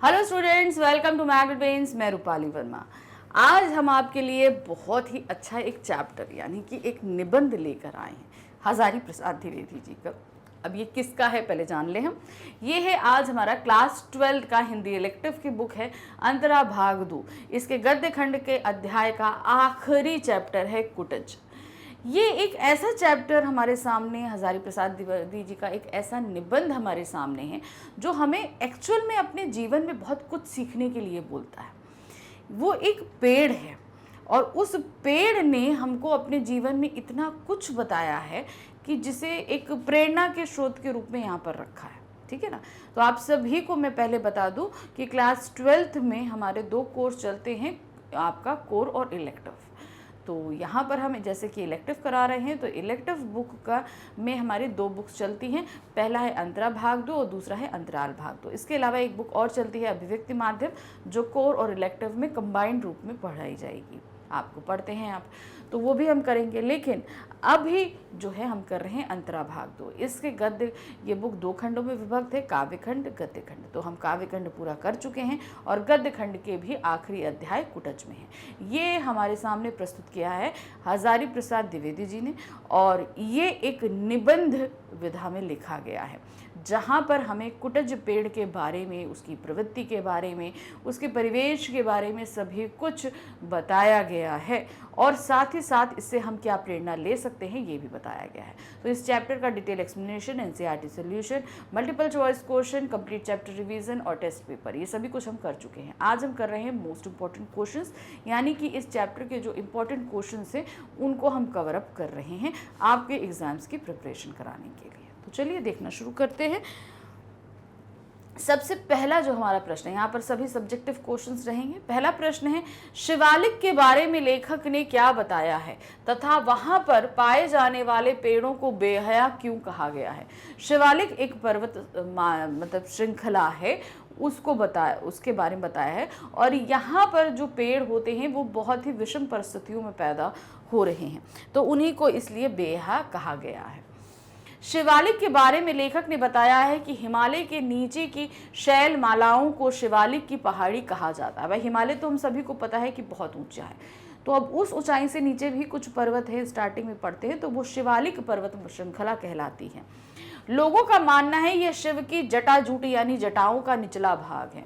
Hello students, welcome to magnet brains. मैं रूपाली वर्मा। आज हम आपके लिए बहुत ही अच्छा एक चैप्टर यानी कि एक निबंध लेकर आए हैं हजारी प्रसाद द्विवेदी जी का। अब ये किसका है पहले जान लें हम। ये है आज हमारा क्लास 12 का हिंदी इलेक्टिव की बुक है अंतरा भाग 2। इसके गद्य खंड के अध्याय का आखिरी चैप्टर है कुटज। ये एक ऐसा चैप्टर हमारे सामने हजारी प्रसाद द्विवेदी जी का एक ऐसा निबंध हमारे सामने है जो हमें एक्चुअल में अपने जीवन में बहुत कुछ सीखने के लिए बोलता है। वो एक पेड़ है और उस पेड़ ने हमको अपने जीवन में इतना कुछ बताया है कि जिसे एक प्रेरणा के स्रोत के रूप में यहाँ पर रखा है। ठीक है ना। तो आप सभी को मैं पहले बता दूं कि क्लास 12th में हमारे 2 कोर्स चलते हैं, आपका कोर और इलेक्टिव। तो यहाँ पर हम जैसे कि इलेक्टिव करा रहे हैं तो इलेक्टिव बुक का में हमारी 2 बुक्स चलती हैं। पहला है अंतरा भाग 2 और दूसरा है अंतराल भाग 2। इसके अलावा एक बुक और चलती है अभिव्यक्ति माध्यम, जो कोर और इलेक्टिव में कंबाइंड रूप में पढ़ाई जाएगी। आपको पढ़ते हैं आप, तो वो भी हम करेंगे। लेकिन अभी जो है हम कर रहे हैं अंतरा भाग 2। इसके गद्य, ये बुक 2 खंडों में विभक्त है, काव्य खंड, गद्य खंड। तो हम काव्य खंड पूरा कर चुके हैं और गद्य खंड के भी आखिरी अध्याय कुटज में है। ये हमारे सामने प्रस्तुत किया है हजारी प्रसाद द्विवेदी जी ने और ये एक निबंध विधा में लिखा गया है, जहाँ पर हमें कुटज पेड़ के बारे में, उसकी प्रवृत्ति के बारे में, उसके परिवेश के बारे में सभी कुछ बताया गया है और साथ ही साथ इससे हम क्या प्रेरणा ले सकते हैं ये भी बताया गया है। तो इस चैप्टर का detail explanation, NCERT solution, multiple choice question, complete chapter revision और टेस्ट पेपर, ये सभी कुछ हम कर चुके हैं। आज हम कर रहे हैं मोस्ट इंपॉर्टेंट क्वेश्चंस, यानी कि इस चैप्टर के जो इंपॉर्टेंट क्वेश्चंस हैं उनको हम कवर अप कर रहे हैं आपके एग्जाम्स की प्रिपरेशन कराने के लिए। तो चलिए देखना शुरू करते हैं। सबसे पहला जो हमारा प्रश्न है, यहाँ पर सभी सब्जेक्टिव क्वेश्चंस रहेंगे। पहला प्रश्न है, शिवालिक के बारे में लेखक ने क्या बताया है तथा वहां पर पाए जाने वाले पेड़ों को बेहया क्यों कहा गया है। शिवालिक एक पर्वत मतलब श्रृंखला है, उसको बताया, उसके बारे में बताया है और यहाँ पर जो पेड़ होते हैं वो बहुत ही विषम परिस्थितियों में पैदा हो रहे हैं, तो उन्हीं को इसलिए बेहया कहा गया है। शिवालिक के बारे में लेखक ने बताया है कि हिमालय के नीचे की शैल मालाओं को शिवालिक की पहाड़ी कहा जाता है। भाई हिमालय तो हम सभी को पता है कि बहुत ऊंचा है, तो अब उस ऊंचाई से नीचे भी कुछ पर्वत है, स्टार्टिंग में पढ़ते हैं, तो वो शिवालिक पर्वत श्रृंखला कहलाती है। लोगों का मानना है यह शिव की जटाजूटी यानी जटाओं का निचला भाग है।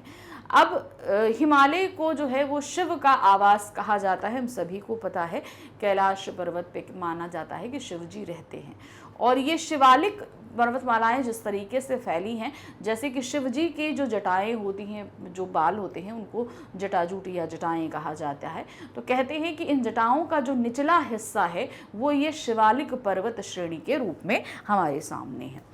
अब हिमालय को जो है वो शिव का आवास कहा जाता है। हम सभी को पता है कैलाश पर्वत पे माना जाता है कि शिव जी रहते हैं और ये शिवालिक पर्वतमालाएं जिस तरीके से फैली हैं, जैसे कि शिव जी की जो जटाएं होती हैं, जो बाल होते हैं, उनको जटाजूटी या जटाएं कहा जाता है। तो कहते हैं कि इन जटाओं का जो निचला हिस्सा है वो ये शिवालिक पर्वत श्रेणी के रूप में हमारे सामने है।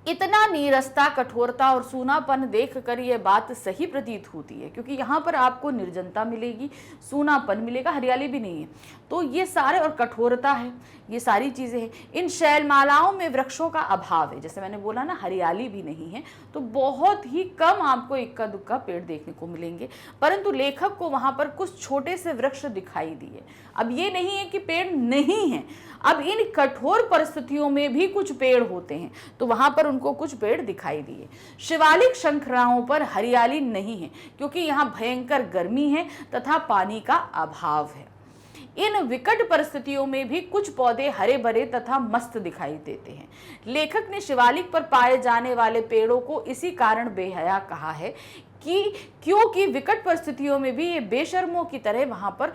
इतना नीरसता, कठोरता और सूनापन देखकर यह बात सही प्रतीत होती है, क्योंकि यहाँ पर आपको निर्जनता मिलेगी, सूनापन मिलेगा, हरियाली भी नहीं है। तो ये सारे, और कठोरता है, ये सारी चीज़ें हैं। इन शैलमालाओं में वृक्षों का अभाव है, जैसे मैंने बोला ना, हरियाली भी नहीं है, तो बहुत ही कम आपको इक्का दुक्का पेड़ देखने को मिलेंगे। परंतु लेखक को वहाँ पर कुछ छोटे से वृक्ष दिखाई दिए। अब ये नहीं है कि पेड़ नहीं है, अब इन कठोर परिस्थितियों में भी कुछ पेड़ होते हैं, तो वहां पर उनको कुछ पेड़ दिखाई दिए। शिवालिक श्रृंखलाओं पर हरियाली नहीं है क्योंकि यहाँ भयंकर गर्मी है तथा पानी का अभाव है। इन विकट परिस्थितियों में भी कुछ पौधे हरे भरे तथा मस्त दिखाई देते हैं। लेखक ने शिवालिक पर पाए जाने वाले पेड़ों को इसी कारण बेहया कहा है कि क्योंकि विकट परिस्थितियों में भी ये बेशर्मों की तरह वहां पर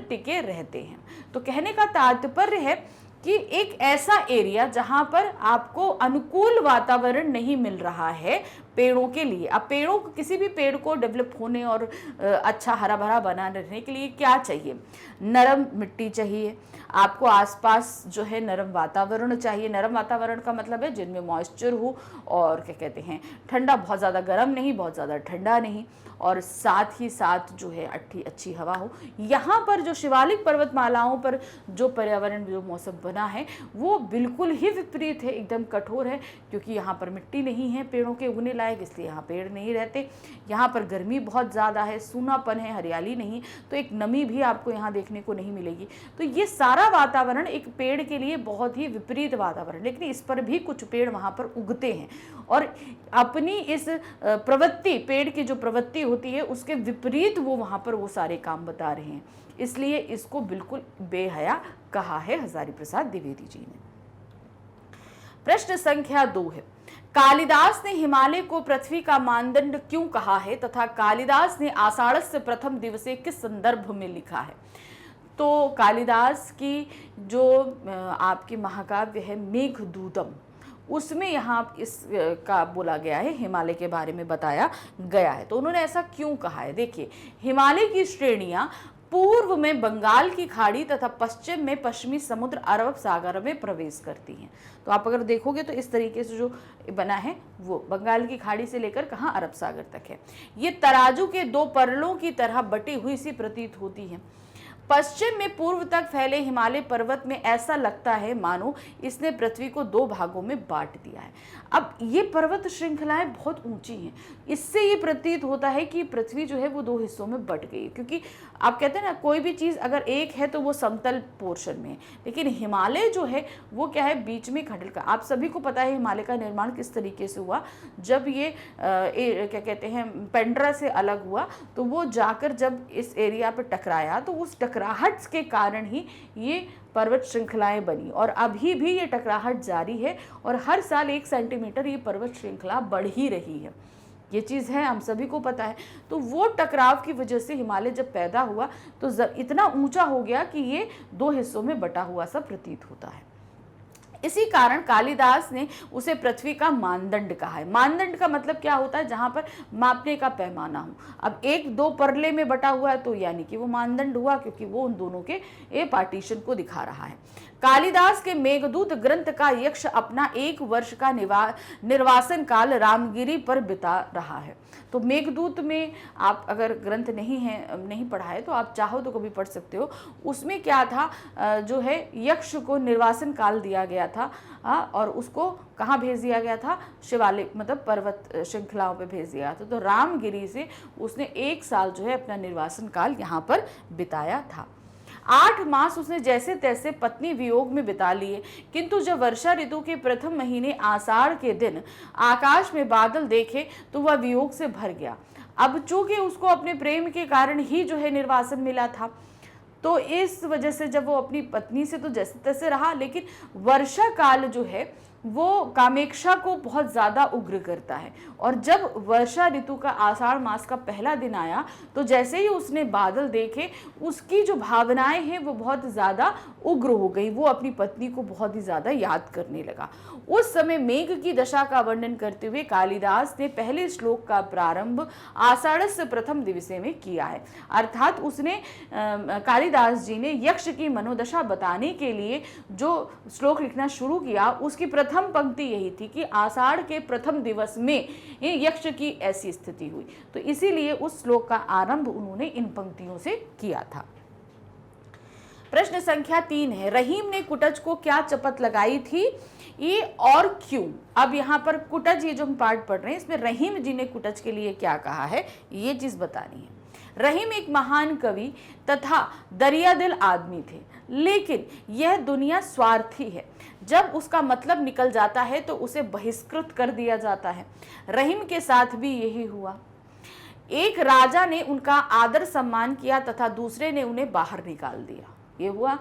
टिके रहते हैं। तो कहने का तात्पर्य है कि एक ऐसा एरिया जहां पर आपको अनुकूल वातावरण नहीं मिल रहा है पेड़ों के लिए। अब पेड़ों को, किसी भी पेड़ को डेवलप होने और अच्छा हरा भरा बना रहने के लिए क्या चाहिए? नरम मिट्टी चाहिए, आपको आसपास जो है नरम वातावरण चाहिए। नरम वातावरण का मतलब है जिनमें मॉइस्चर हो और क्या कहते हैं, ठंडा, बहुत ज़्यादा गर्म नहीं, बहुत ज़्यादा ठंडा नहीं, और साथ ही साथ जो है अच्छी हवा हो। यहाँ पर जो शिवालिक पर्वतमालाओं पर जो पर्यावरण, जो मौसम बना है वो बिल्कुल ही विपरीत है, एकदम कठोर है, क्योंकि यहाँ पर मिट्टी नहीं है पेड़ों के उगने लायक, इसलिए यहाँ पेड़ नहीं रहते। यहाँ पर गर्मी बहुत ज़्यादा है, सूनापन है, हरियाली नहीं, तो एक नमी भी आपको यहाँ देखने को नहीं मिलेगी। तो ये सारा वातावरण एक पेड़ के लिए बहुत ही विपरीत वातावरण, लेकिन इस पर भी कुछ पेड़ वहाँ पर उगते हैं और अपनी इस प्रवृत्ति, पेड़ की जो प्रवृत्ति होती है उसके विपरीत वो वहाँ पर वो सारे काम बता रहे हैं, इसलिए इसको बिल्कुल बेहया कहा है हजारी प्रसाद द्विवेदी जी ने। प्रश्न संख्या 2 है, कालिदास ने हिमालय को पृथ्वी का मानदंड क्यों कहा है तथा कालिदास ने आषाढ़स्य प्रथम दिवसे किस संदर्भ में लिखा है? तो कालिदास की जो आपकी महाकाव्य है मेघदूतम, उसमें यहाँ इस का बोला गया है, हिमालय के बारे में बताया गया है। तो उन्होंने ऐसा क्यों कहा है? देखिए, हिमालय की श्रेणियां पूर्व में बंगाल की खाड़ी तथा पश्चिम में पश्चिमी समुद्र अरब सागर में प्रवेश करती हैं। तो आप अगर देखोगे तो इस तरीके से जो बना है वो बंगाल की खाड़ी से लेकर कहाँ, अरब सागर तक है। ये तराजू के 2 परलों की तरह बटी हुई सी प्रतीत होती है। पश्चिम में पूर्व तक फैले हिमालय पर्वत में ऐसा लगता है मानो इसने पृथ्वी को 2 भागों में बांट दिया है। अब ये पर्वत श्रृंखलाएं बहुत ऊंची हैं, इससे ये प्रतीत होता है कि पृथ्वी जो है वो 2 हिस्सों में बट गई है, क्योंकि आप कहते हैं ना कोई भी चीज़ अगर एक है तो वो समतल पोर्शन में है, लेकिन हिमालय जो है वो क्या है, बीच में खंडल का। आप सभी को पता है हिमालय का निर्माण किस तरीके से हुआ, जब ये क्या कहते हैं पेंड्रा से अलग हुआ तो वो जाकर जब इस एरिया पर टकराया तो उस टकराहट के कारण ही ये पर्वत श्रृंखलाएं बनी और अभी भी ये टकराहट जारी है और हर साल 1 सेंटीमीटर ये पर्वत श्रृंखला बढ़ ही रही है। ये चीज़ है, हम सभी को पता है। तो वो टकराव की वजह से हिमालय जब पैदा हुआ तो इतना ऊंचा हो गया कि ये 2 हिस्सों में बटा हुआ सा प्रतीत होता है। इसी कारण कालिदास ने उसे पृथ्वी का मानदंड कहा है। मानदंड का मतलब क्या होता है, जहां पर मापने का पैमाना हो। अब 1-2 परले में बटा हुआ है तो यानी कि वो मानदंड हुआ, क्योंकि वो उन दोनों के ए पार्टीशन को दिखा रहा है। कालिदास के मेघदूत ग्रंथ का यक्ष अपना 1 वर्ष का निर्वासन काल रामगिरी पर बिता रहा है। तो मेघदूत में आप अगर ग्रंथ नहीं पढ़ा है तो आप चाहो तो कभी पढ़ सकते हो। उसमें क्या था, जो है यक्ष को निर्वासन काल दिया गया था और उसको कहाँ भेज दिया गया था, शिवालिक मतलब पर्वत श्रृंखलाओं पे भेज दिया था। तो रामगिरी से उसने 1 साल जो है अपना निर्वासन काल यहाँ पर बिताया था। 8 मास उसने जैसे तैसे पत्नी वियोग में बिता लिए, किंतु जब वर्षा ऋतु के प्रथम महीने आषाढ़ के दिन आकाश में बादल देखे तो वह वियोग से भर गया। अब चूंकि उसको अपने प्रेम के कारण ही जो है निर्वासन मिला था, तो इस वजह से जब वो अपनी पत्नी से तो जैसे तैसे रहा, लेकिन वर्षा काल जो है वो कामेक्षा को बहुत ज़्यादा उग्र करता है। और जब वर्षा ऋतु का आषाढ़ मास का पहला दिन आया तो जैसे ही उसने बादल देखे, उसकी जो भावनाएं हैं वो बहुत ज़्यादा उग्र हो गई। वो अपनी पत्नी को बहुत ही ज़्यादा याद करने लगा। उस समय मेघ की दशा का वर्णन करते हुए कालिदास ने पहले श्लोक का प्रारंभ आषाढ़स्य प्रथम दिवसे में किया है। अर्थात उसने कालिदास जी ने यक्ष की मनोदशा बताने के लिए जो श्लोक लिखना शुरू किया, उसकी प्रथम पंक्ति यही थी कि आषाढ़ के प्रथम दिवस में यक्ष की ऐसी स्थिति हुई। तो इसीलिए उस श्लोक का आरंभ उन्होंने इन पंक्तियों से किया था। प्रश्न संख्या 3 है, रहीम ने कुटज को क्या चपत लगाई थी, ये और क्यों? अब यहाँ पर कुटज, ये जो हम पाठ पढ़ रहे हैं, इसमें रहीम जी ने कुटज के लिए क्या कहा है ये चीज बतानी है। रहीम एक महान कवि तथा दरियादिल आदमी थे, लेकिन यह दुनिया स्वार्थी है। जब उसका मतलब निकल जाता है तो उसे बहिष्कृत कर दिया जाता है। रहीम के साथ भी यही हुआ। एक राजा ने उनका आदर सम्मान किया तथा दूसरे ने उन्हें बाहर निकाल दिया, ये हुआ।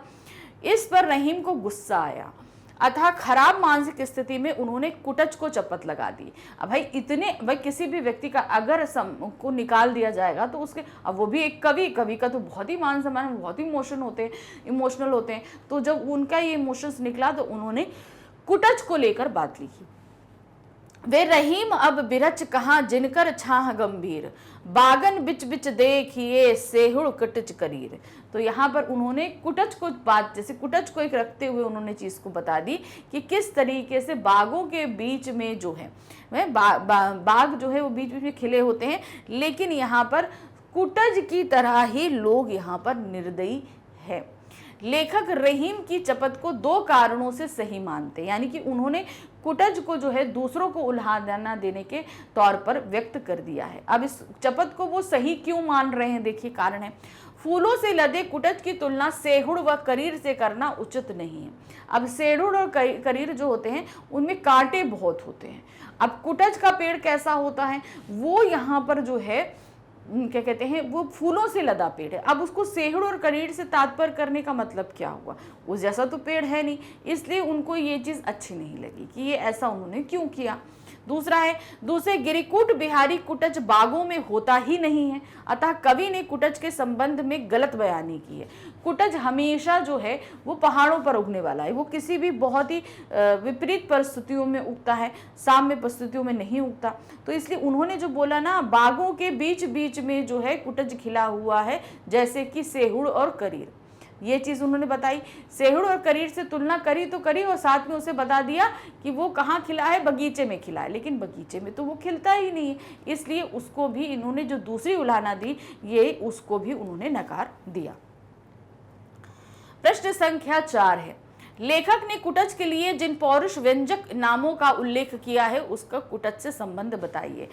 इस पर रहीम को गुस्सा आया, अतः खराब मानसिक स्थिति में उन्होंने कुटज को चपत लगा दी। अब भाई किसी भी व्यक्ति का अगर को निकाल दिया जाएगा तो उसके, अब वो भी एक कवि का तो बहुत ही मान सम्मान, बहुत ही इमोशनल होते हैं। तो जब उनका ये इमोशंस निकला तो उन्होंने कुटज को लेकर बात लिखी। वे रहीम अब बिरच कहाँ जिनकर छाह गंभीर, बागन बिच बिच देखिए सेहुड़ कटच करीर। तो यहाँ पर उन्होंने कुटज को बात, जैसे कुटज को एक रखते हुए उन्होंने चीज़ को बता दी कि किस तरीके से बागों के बीच में जो है बाग जो है वो बीच बीच में खिले होते हैं, लेकिन यहाँ पर कुटज की तरह ही लोग यहाँ पर निर्दयी है। लेखक रहीम की चपत को 2 कारणों से सही मानते, यानी कि उन्होंने कुटज को जो है दूसरों को उल्हाना देने के तौर पर व्यक्त कर दिया है। अब इस शपथ को वो सही क्यों मान रहे हैं, देखिए कारण है, फूलों से लदे कुटज की तुलना सेहुड़ व करीर से करना उचित नहीं है। अब सेहुड़ और करीर जो होते हैं उनमें कांटे बहुत होते हैं। अब कुटज का पेड़ कैसा होता है, वो यहाँ पर जो है क्या कहते हैं, वो फूलों से लदा पेड़ है। अब उसको सेहुड़ और करीर से तात्पर्य करने का मतलब क्या हुआ, उस जैसा तो पेड़ है नहीं, इसलिए उनको ये चीज़ अच्छी नहीं लगी कि ये ऐसा उन्होंने क्यों किया। दूसरा है, दूसरे गिरिकूट बिहारी कुटज बागों में होता ही नहीं है, अतः कवि ने कुटज के संबंध में गलत बयानी की है। कुटज हमेशा जो है वो पहाड़ों पर उगने वाला है, वो किसी भी बहुत ही विपरीत परिस्थितियों में उगता है, साम्य परिस्थितियों में नहीं उगता। तो इसलिए उन्होंने जो बोला ना, बागों के बीच बीच में जो है कुटज खिला हुआ है, जैसे कि सेहुड़ और करीर, ये चीज़ उन्होंने बताई। सेहुड़ और करीर से तुलना करी तो करी और साथ में उसे बता दिया कि वो कहाँ खिला है, बगीचे में खिला है, लेकिन बगीचे में तो वो खिलता ही नहीं है, इसलिए उसको भी इन्होंने जो दूसरी उल्हाना दी, ये उसको भी उन्होंने नकार दिया। प्रश्न संख्या 4 है, लेखक ने कुटज के लिए जिन पौरुष व्यंजक नामों का उल्लेख किया है उसका कुटज से संबंध बताइए।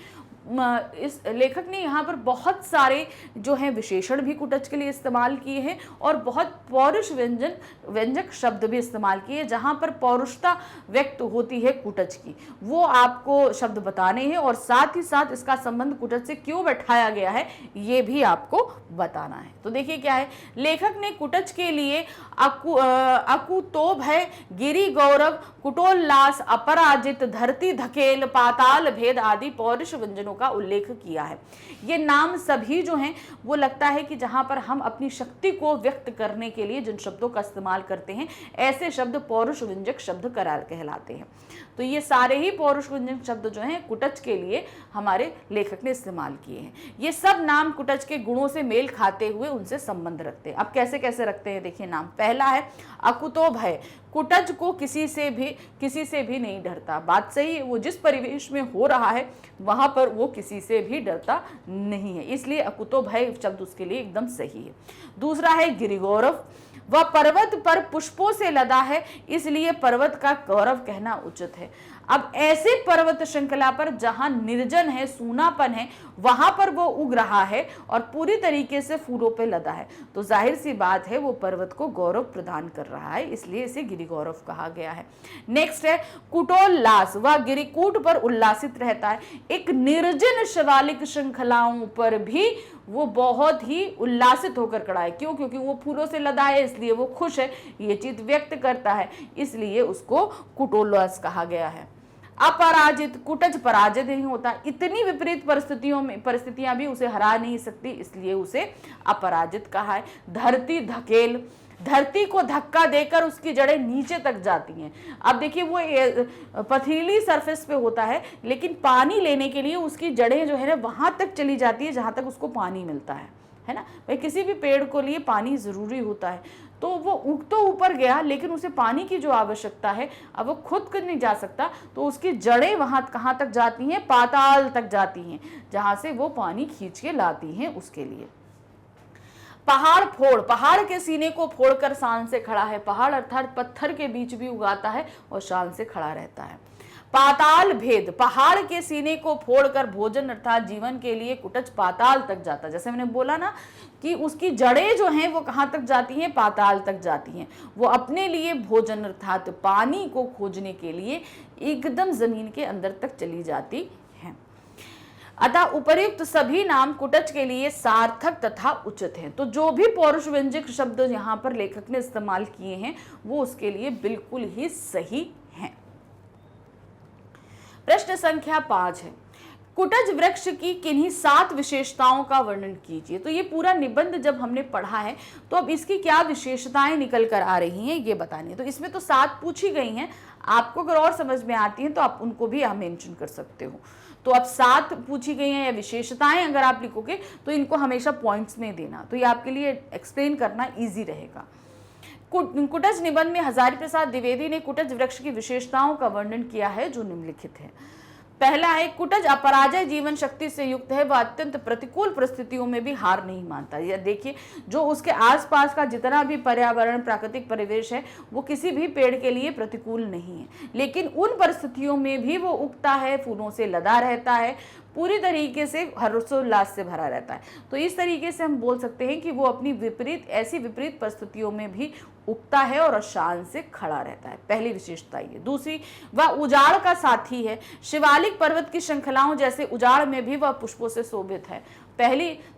इस लेखक ने यहाँ पर बहुत सारे जो हैं विशेषण भी कुटज के लिए इस्तेमाल किए हैं और बहुत पौरुष व्यंजक शब्द भी इस्तेमाल किए हैं। जहाँ पर पौरुषता व्यक्त होती है कुटज की, वो आपको शब्द बताने हैं और साथ ही साथ इसका संबंध कुटज से क्यों बैठाया गया है ये भी आपको बताना है। तो देखिए क्या है, लेखक ने कुटज के लिए अकुतोभ है, गिरि गौरव, कुटोल्लास, अपराजित, धरती धकेल, पाताल भेद आदि पौरुष व्यंजनों का उल्लेख किया है। ये नाम सभी जो हैं वो लगता है कि जहां पर हम अपनी शक्ति को व्यक्त करने के लिए जिन शब्दों का इस्तेमाल करते हैं, ऐसे शब्द पौरुष व्यंजक शब्द कहलाते हैं। तो ये सारे ही पौरुष व्यंजक शब्द जो हैं कुटज के लिए हमारे लेखक ने इस्तेमाल किए हैं। ये सब नाम कुटज के गुणों से मेल खाते हुए उनसे संबंध रखते हैं। अब कैसे कैसे रखते हैं, देखिए नाम। पहला है अकुतोभ है, कुटज को किसी से भी नहीं डरता। बात सही है, वो जिस परिवेश में हो रहा है वहां पर वो किसी से भी डरता नहीं है, इसलिए अकुतोभ है शब्द उसके लिए एकदम सही है। दूसरा है गिरिगौरव, वह पर्वत पर पुष्पों से लदा है, इसलिए पर्वत का गौरव कहना उचित है। अब ऐसे पर्वत श्रृंखला पर जहां निर्जन है, सूनापन है, वहां पर वो उग रहा है और पूरी तरीके से फूलों पे लदा है, तो जाहिर सी बात है वो पर्वत को गौरव प्रदान कर रहा है, इसलिए इसे गिरिगौरव कहा गया है। नेक्स्ट है कुटोल्लास, वह गिरिकूट पर उल्लासित रहता है। एक निर्जन शिवालिक श्रृंखलाओं पर भी वो बहुत ही उल्लासित होकर खड़ा है। क्यों? क्योंकि वो फूलों से लदा है, इसलिए वो खुश है, ये चीज व्यक्त करता है, इसलिए उसको कुटोल्लास कहा गया है। अपराजित, कुटज पराजित नहीं होता, इतनी विपरीत परिस्थितियां भी उसे हरा नहीं सकती, इसलिए उसे अपराजित कहा है। धरती धकेल, धरती को धक्का देकर उसकी जड़ें नीचे तक जाती हैं। अब देखिए वो पथरीली सरफेस पे होता है, लेकिन पानी लेने के लिए उसकी जड़ें जो है ना वहां तक चली जाती है जहां तक उसको पानी मिलता है ना। भाई किसी भी पेड़ को लिए पानी जरूरी होता है, तो वो उग तो ऊपर गया लेकिन उसे पानी की जो आवश्यकता है, अब वो खुद कर नहीं जा सकता, तो उसकी जड़ें वहां कहां तक जाती हैं, पाताल तक जाती हैं, जहां से वो पानी खींच के लाती हैं उसके लिए। पहाड़ फोड़, पहाड़ के सीने को फोड़कर शान से खड़ा है। पहाड़ अर्थात पत्थर के बीच भी उगाता है और शान से खड़ा रहता है। पाताल भेद, पहाड़ के सीने को फोड़कर भोजन अर्थात जीवन के लिए कुटज पाताल तक जाता है। जैसे मैंने बोला ना कि उसकी जड़ें जो हैं वो कहाँ तक जाती हैं, पाताल तक जाती हैं। वो अपने लिए भोजन अर्थात पानी को खोजने के लिए एकदम जमीन के अंदर तक चली जाती हैं। अतः उपर्युक्त सभी नाम कुटज के लिए सार्थक तथा उचित हैं। तो जो भी पौरुष व्यंजक शब्द यहाँ पर लेखक ने इस्तेमाल किए हैं वो उसके लिए बिल्कुल ही सही हैं। प्रश्न संख्या 5 है, कुटज वृक्ष की किन्हीं 7 विशेषताओं का वर्णन कीजिए। तो ये पूरा निबंध जब हमने पढ़ा है तो अब इसकी क्या विशेषताएं निकल कर आ रही हैं ये बतानी है। तो इसमें तो 7 पूछी गई हैं, आपको अगर और समझ में आती हैं तो आप उनको भी आप मेंशन कर सकते हो। तो अब 7 पूछी गई हैं या विशेषताएं अगर आप लिखोगे तो इनको हमेशा पॉइंट्स में देना, तो ये आपके लिए एक्सप्लेन करना ईजी रहेगा। कुटज निबंध में हजारी प्रसाद द्विवेदी ने कुटज वृक्ष की विशेषताओं का वर्णन किया है जो निम्नलिखित है। पहला है, कुटज अपराजय जीवन शक्ति से युक्त है, वह अत्यंत प्रतिकूल परिस्थितियों में भी हार नहीं मानता। यह देखिए, जो उसके आसपास का जितना भी पर्यावरण, प्राकृतिक परिवेश है, वो किसी भी पेड़ के लिए प्रतिकूल नहीं है, लेकिन उन परिस्थितियों में भी वो उगता है, फूलों से लदा रहता है, पूरी तरीके से हर्षोल्लास से भरा रहता है। तो इस तरीके से हम बोल सकते हैं कि वो अपनी ऐसी विपरीत परिस्थितियों में भी उगता है और शान से खड़ा रहता है। पहली विशेषता ये। दूसरी, वह उजाड़ का साथी है। शिवालिक पर्वत की श्रृंखलाओं जैसे उजाड़ में भी वह पुष्पों से शोभित है।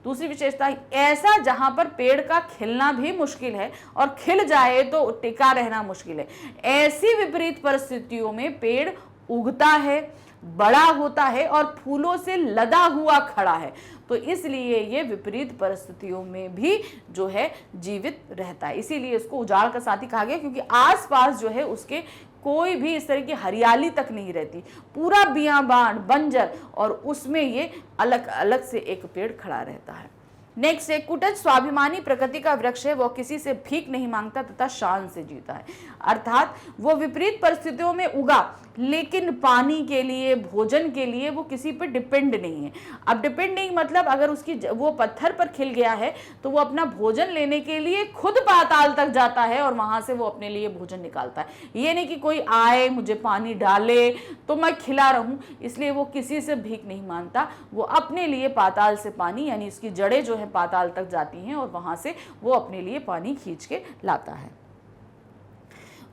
दूसरी विशेषता, ऐसा जहां पर पेड़ का खिलना भी मुश्किल है और खिल जाए तो टिका रहना मुश्किल है, ऐसी विपरीत परिस्थितियों में पेड़ उगता है, बड़ा होता है और फूलों से लदा हुआ खड़ा है। तो इसलिए ये विपरीत परिस्थितियों में भी जो है जीवित रहता है। इसीलिए इसको उजाड़ का साथी कहा गया, क्योंकि आसपास जो है उसके कोई भी इस तरह की हरियाली तक नहीं रहती, पूरा बियाबान बंजर, और उसमें ये अलग अलग से एक पेड़ खड़ा रहता है। नेक्स्ट है, कुटज स्वाभिमानी प्रकृति का वृक्ष है, वह किसी से भीख नहीं मांगता तथा शान से जीता है। अर्थात वो विपरीत परिस्थितियों में उगा, लेकिन पानी के लिए, भोजन के लिए वो किसी पर डिपेंड नहीं है। अब डिपेंड नहीं मतलब अगर वो पत्थर पर खिल गया है तो वो अपना भोजन लेने के लिए खुद पाताल तक जाता है और वहां से वो अपने लिए भोजन निकालता है। ये नहीं कि कोई आए मुझे पानी डाले तो मैं खिला रहूं, इसलिए वो किसी से भीख नहीं मांगता, वो अपने लिए पाताल से पानी, यानी इसकी जड़ें जो है पाताल तक जाती हैं और वहां से वो अपने लिए पानी खींच के लाता है।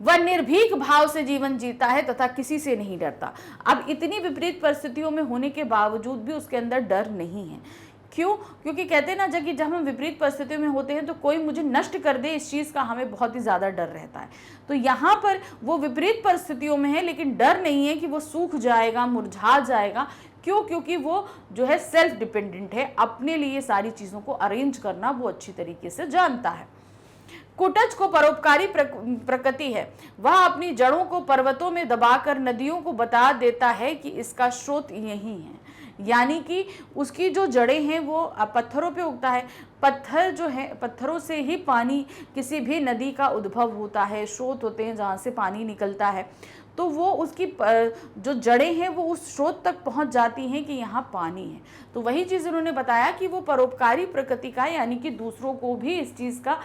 वह निर्भीक भाव से जीवन जीता है तथा किसी से नहीं डरता। अब इतनी विपरीत परिस्थितियों में होने के बावजूद भी उसके अंदर डर नहीं है। क्यों? क्योंकि कहते हैं ना, जब हम विपरीत परिस्थितियों में होते हैं तो कोई मुझे नष्ट कर दे, इस चीज़ का हमें बहुत ही ज़्यादा डर रहता है। तो यहाँ पर वो विपरीत परिस्थितियों में है, लेकिन डर नहीं है कि वो सूख जाएगा, मुरझा जाएगा। क्यों? क्योंकि वो जो है सेल्फ डिपेंडेंट है, अपने लिए सारी चीज़ों को अरेंज करना वो अच्छी तरीके से जानता है। कुटज को परोपकारी प्रकृति है, वह अपनी जड़ों को पर्वतों में दबाकर नदियों को बता देता है कि इसका स्रोत यही है। यानी कि उसकी जो जड़ें हैं वो पत्थरों पे उगता है, पत्थर जो है, पत्थरों से ही पानी, किसी भी नदी का उद्भव होता है, स्रोत होते हैं जहाँ से पानी निकलता है। तो वो उसकी जो जड़ें हैं वो उस स्रोत तक पहुंच जाती हैं कि यहाँ पानी है। तो वही चीज़ उन्होंने बताया कि वो परोपकारी प्रकृति का, यानी कि दूसरों को भी इस चीज़ का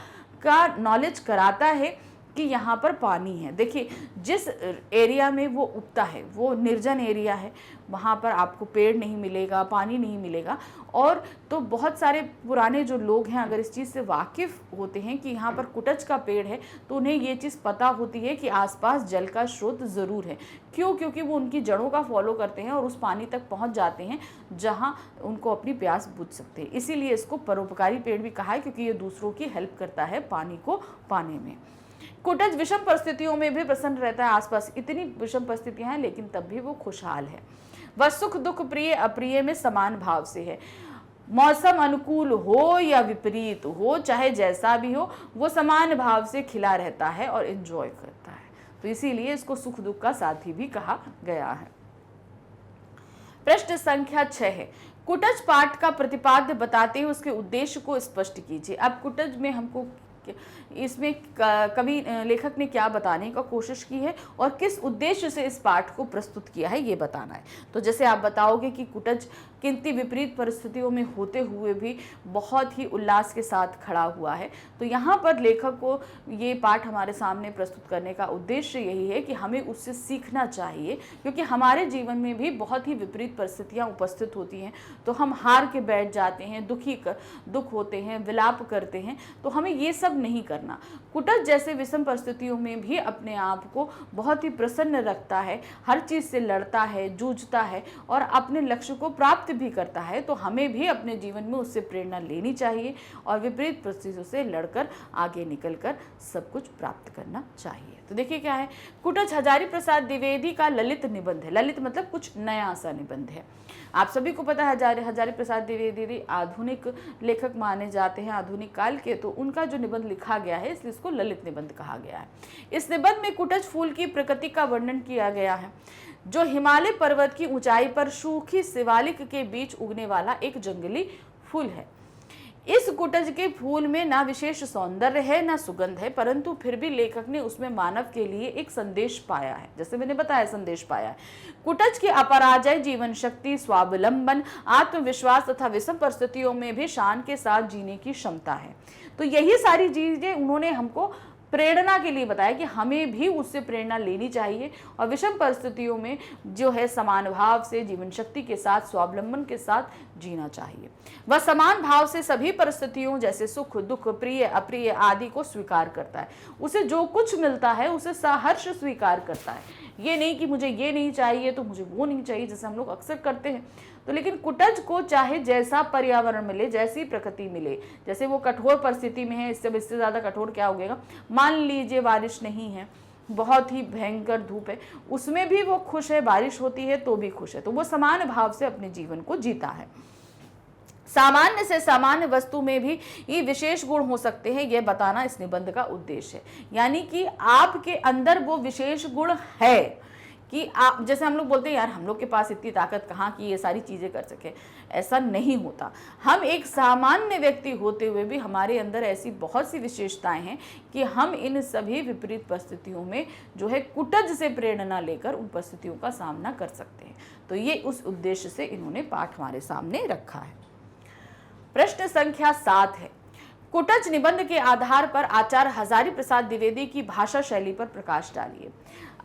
नॉलेज कराता है कि यहाँ पर पानी है। देखिए, जिस एरिया में वो उगता है वो निर्जन एरिया है, वहाँ पर आपको पेड़ नहीं मिलेगा, पानी नहीं मिलेगा। और तो बहुत सारे पुराने जो लोग हैं अगर इस चीज़ से वाकिफ़ होते हैं कि यहाँ पर कुटज का पेड़ है, तो उन्हें ये चीज़ पता होती है कि आसपास जल का स्रोत ज़रूर है। क्यों? क्योंकि वो उनकी जड़ों का फॉलो करते हैं और उस पानी तक पहुँच जाते हैं जहाँ उनको अपनी प्यास बुझ सकते हैं। इसीलिए इसको परोपकारी पेड़ भी कहा है, क्योंकि ये दूसरों की हेल्प करता है पानी को पाने में। कुटज विषम परिस्थितियों में भी प्रसन्न रहता है। आसपास इतनी विषम परिस्थितियां हैं लेकिन तब भी वो खुशहाल है। वह सुख दुख, प्रिय अप्रिय में समान भाव से है। मौसम अनुकूल हो या विपरीत हो, चाहे जैसा भी हो, वो समान भाव से खिला रहता है और एंजॉय करता है। तो इसीलिए इसको सुख दुख का साथी भी कहा गया है। प्रश्न संख्या 6 है, कुटज पाठ का प्रतिपाद्य बताते हुए उसके उद्देश्य को स्पष्ट कीजिए। अब कुटज में हमको इसमें कवि लेखक ने क्या बताने का कोशिश की है और किस उद्देश्य से इस पाठ को प्रस्तुत किया है, ये बताना है। तो जैसे आप बताओगे कि कुटज कितनी विपरीत परिस्थितियों में होते हुए भी बहुत ही उल्लास के साथ खड़ा हुआ है, तो यहाँ पर लेखक को ये पाठ हमारे सामने प्रस्तुत करने का उद्देश्य यही है कि हमें उससे सीखना चाहिए, क्योंकि हमारे जीवन में भी बहुत ही विपरीत परिस्थितियाँ उपस्थित होती हैं, तो हम हार के बैठ जाते हैं, दुख होते हैं, विलाप करते हैं। तो हमें ये सब नहीं करना। कुटज जैसे विषम परिस्थितियों में भी अपने आप को बहुत ही प्रसन्न रखता है, हर चीज़ से लड़ता है, जूझता है और अपने लक्ष्य को प्राप्त भी करता है। तो हमें भी अपने जीवन में उससे प्रेरणा लेनी चाहिए और विपरीत परिस्थितियों से लड़कर आगे निकलकर सब कुछ प्राप्त करना चाहिए। तो देखिए क्या है, कुटज हजारी प्रसाद द्विवेदी का ललित निबंध है। ललित मतलब कुछ नया सा निबंध है। आप सभी को पता है हजारी प्रसाद द्विवेदी आधुनिक लेखक माने जाते हैं, आधुनिक काल के। तो उनका जो निबंध लिखा गया है इसलिए इसको ललित निबंध कहा गया है। इस निबंध में कुटज फूल की प्रकृति का वर्णन किया गया है, जो हिमालय पर्वत की ऊंचाई पर सूखी शिवालिक के बीच उगने वाला एक जंगली फूल है। इस कुटज के फूल में ना विशेष सौंदर्य है ना सुगंध है, परंतु फिर भी लेखक ने उसमें मानव के लिए एक संदेश पाया है। जैसे मैंने बताया, संदेश पाया है। कुटज की अपराजय जीवन शक्ति, स्वावलंबन, आत्मविश्वास तथा विषम परिस्थितियों में भी शान के साथ जीने की क्षमता है। तो यही सारी चीजें उन्होंने हमको प्रेरणा के लिए बताया कि हमें भी उससे प्रेरणा लेनी चाहिए और विषम परिस्थितियों में जो है समान भाव से, जीवन शक्ति के साथ, स्वावलंबन के साथ जीना चाहिए। वह समान भाव से सभी परिस्थितियों जैसे सुख दुख, प्रिय अप्रिय आदि को स्वीकार करता है। उसे जो कुछ मिलता है उसे सहर्ष स्वीकार करता है। ये नहीं कि मुझे ये नहीं चाहिए तो मुझे वो नहीं चाहिए, जैसे हम लोग अक्सर करते हैं। तो लेकिन कुटज को चाहे जैसा पर्यावरण मिले, जैसी प्रकृति मिले, जैसे वो कठोर परिस्थिति में है, इससे ज़्यादा कठोर क्या होगा, मान लीजिए बारिश नहीं है, बहुत ही भयंकर धूप है, उसमें भी वो खुश है, बारिश होती है तो भी खुश है। तो वो समान भाव से अपने जीवन को जीता है। सामान्य से सामान्य वस्तु में भी ये विशेष गुण हो सकते हैं, यह बताना इस निबंध का उद्देश्य है। यानी कि आपके अंदर वो विशेष गुण है कि आप, जैसे हम लोग बोलते हैं यार हम लोग के पास इतनी ताकत कहाँ की ये सारी चीज़ें कर सके, ऐसा नहीं होता। हम एक सामान्य व्यक्ति होते हुए भी हमारे अंदर ऐसी बहुत सी विशेषताएं हैं कि हम इन सभी विपरीत परिस्थितियों में जो है कुटज से प्रेरणा लेकर उन परिस्थितियों का सामना कर सकते हैं। तो ये उस उद्देश्य से इन्होंने पाठ हमारे सामने रखा है। प्रश्न संख्या 7 है, कुटज निबंध के आधार पर आचार्य हजारी प्रसाद द्विवेदी की भाषा शैली पर प्रकाश डालिए।